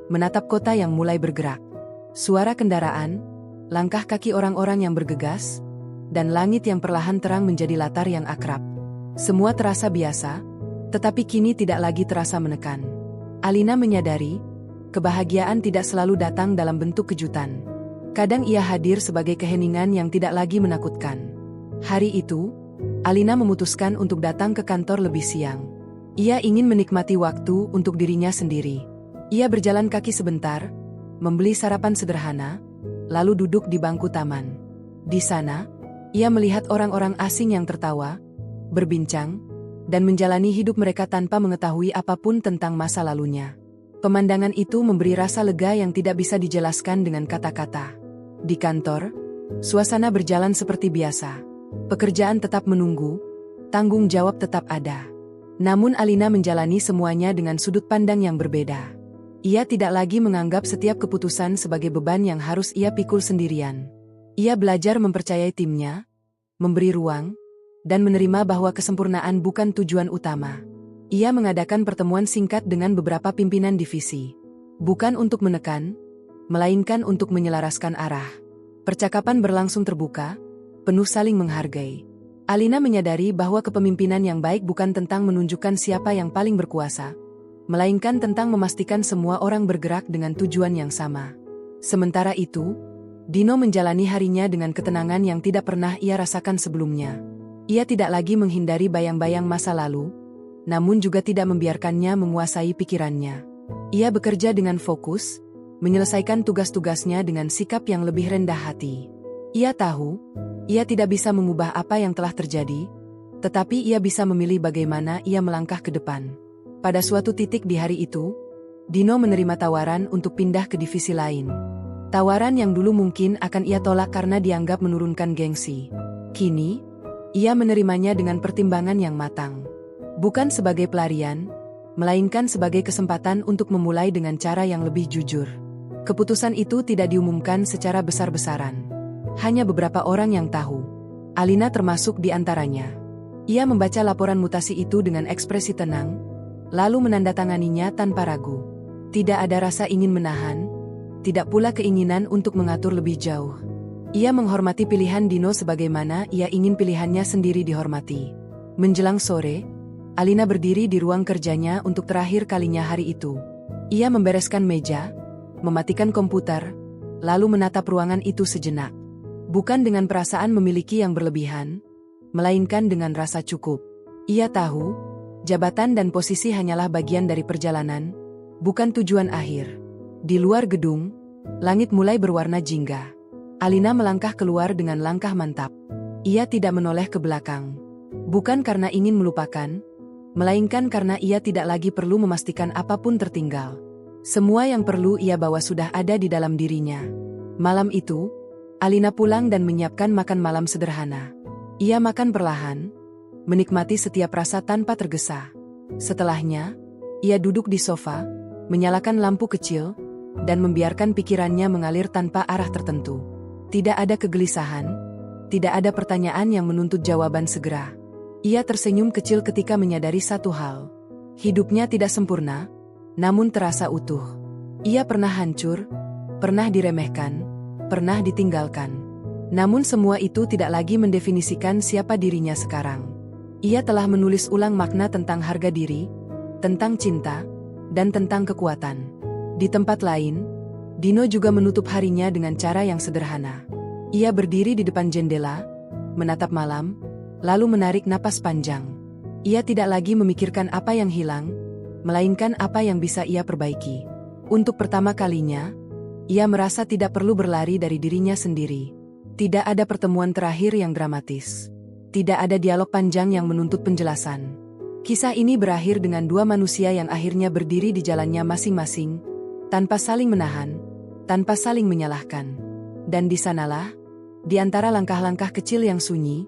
Speaker 1: menatap kota yang mulai bergerak. Suara kendaraan, langkah kaki orang-orang yang bergegas, dan langit yang perlahan terang menjadi latar yang akrab. Semua terasa biasa, tetapi kini tidak lagi terasa menekan. Alina menyadari, kebahagiaan tidak selalu datang dalam bentuk kejutan. Kadang ia hadir sebagai keheningan yang tidak lagi menakutkan. Hari itu, Alina memutuskan untuk datang ke kantor lebih siang. Ia ingin menikmati waktu untuk dirinya sendiri. Ia berjalan kaki sebentar, membeli sarapan sederhana, lalu duduk di bangku taman. Di sana, ia melihat orang-orang asing yang tertawa, berbincang, dan menjalani hidup mereka tanpa mengetahui apapun tentang masa lalunya. Pemandangan itu memberi rasa lega yang tidak bisa dijelaskan dengan kata-kata. Di kantor, suasana berjalan seperti biasa. Pekerjaan tetap menunggu, tanggung jawab tetap ada. Namun Alina menjalani semuanya dengan sudut pandang yang berbeda. Ia tidak lagi menganggap setiap keputusan sebagai beban yang harus ia pikul sendirian. Ia belajar mempercayai timnya, memberi ruang, dan menerima bahwa kesempurnaan bukan tujuan utama. Ia mengadakan pertemuan singkat dengan beberapa pimpinan divisi. Bukan untuk menekan, melainkan untuk menyelaraskan arah. Percakapan berlangsung terbuka, penuh saling menghargai. Alina menyadari bahwa kepemimpinan yang baik bukan tentang menunjukkan siapa yang paling berkuasa, melainkan tentang memastikan semua orang bergerak dengan tujuan yang sama. Sementara itu, Dino menjalani harinya dengan ketenangan yang tidak pernah ia rasakan sebelumnya. Ia tidak lagi menghindari bayang-bayang masa lalu, namun juga tidak membiarkannya menguasai pikirannya. Ia bekerja dengan fokus, menyelesaikan tugas-tugasnya dengan sikap yang lebih rendah hati. Ia tahu, ia tidak bisa mengubah apa yang telah terjadi, tetapi ia bisa memilih bagaimana ia melangkah ke depan. Pada suatu titik di hari itu, Dino menerima tawaran untuk pindah ke divisi lain. Tawaran yang dulu mungkin akan ia tolak karena dianggap menurunkan gengsi. Kini, ia menerimanya dengan pertimbangan yang matang. Bukan sebagai pelarian, melainkan sebagai kesempatan untuk memulai dengan cara yang lebih jujur. Keputusan itu tidak diumumkan secara besar-besaran. Hanya beberapa orang yang tahu. Alina termasuk di antaranya. Ia membaca laporan mutasi itu dengan ekspresi tenang, lalu menandatanganinya tanpa ragu. Tidak ada rasa ingin menahan, tidak pula keinginan untuk mengatur lebih jauh. Ia menghormati pilihan Dino sebagaimana ia ingin pilihannya sendiri dihormati. Menjelang sore, Alina berdiri di ruang kerjanya untuk terakhir kalinya hari itu. Ia membereskan meja, mematikan komputer, lalu menatap ruangan itu sejenak. Bukan dengan perasaan memiliki yang berlebihan, melainkan dengan rasa cukup. Ia tahu, jabatan dan posisi hanyalah bagian dari perjalanan, bukan tujuan akhir. Di luar gedung, Langit mulai berwarna jingga. Alina melangkah keluar dengan langkah mantap. Ia tidak menoleh ke belakang. Bukan karena ingin melupakan, melainkan karena ia tidak lagi perlu memastikan apapun tertinggal. Semua yang perlu ia bawa sudah ada di dalam dirinya. Malam itu, Alina pulang dan menyiapkan makan malam sederhana. Ia makan perlahan, menikmati setiap rasa tanpa tergesa. Setelahnya, ia duduk di sofa, menyalakan lampu kecil, dan membiarkan pikirannya mengalir tanpa arah tertentu. Tidak ada kegelisahan, tidak ada pertanyaan yang menuntut jawaban segera. Ia tersenyum kecil ketika menyadari satu hal. Hidupnya tidak sempurna, namun terasa utuh. Ia pernah hancur, pernah diremehkan, pernah ditinggalkan. Namun semua itu tidak lagi mendefinisikan siapa dirinya sekarang. Ia telah menulis ulang makna tentang harga diri, tentang cinta, dan tentang kekuatan. Di tempat lain, Dino juga menutup harinya dengan cara yang sederhana. Ia berdiri di depan jendela, menatap malam, lalu menarik napas panjang. Ia tidak lagi memikirkan apa yang hilang, melainkan apa yang bisa ia perbaiki. Untuk pertama kalinya, ia merasa tidak perlu berlari dari dirinya sendiri. Tidak ada pertemuan terakhir yang dramatis. Tidak ada dialog panjang yang menuntut penjelasan. Kisah ini berakhir dengan dua manusia yang akhirnya berdiri di jalannya masing-masing, tanpa saling menahan, tanpa saling menyalahkan. Dan di sanalah, di antara langkah-langkah kecil yang sunyi,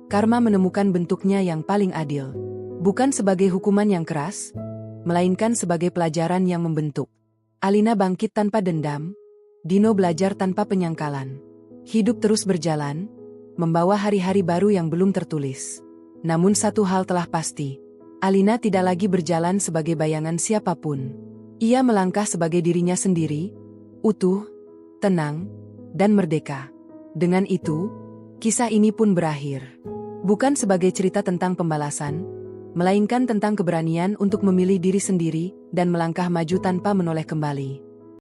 Speaker 1: karma menemukan bentuknya yang paling adil. Bukan sebagai hukuman yang keras, melainkan sebagai pelajaran yang membentuk. Alina bangkit tanpa dendam, Dino belajar tanpa penyangkalan. Hidup terus berjalan, membawa hari-hari baru yang belum tertulis. Namun satu hal telah pasti, Alina tidak lagi berjalan sebagai bayangan siapapun. Ia melangkah sebagai dirinya sendiri, utuh, tenang, dan merdeka. Dengan itu, kisah ini pun berakhir. Bukan sebagai cerita tentang pembalasan, melainkan tentang keberanian untuk memilih diri sendiri dan melangkah maju tanpa menoleh kembali.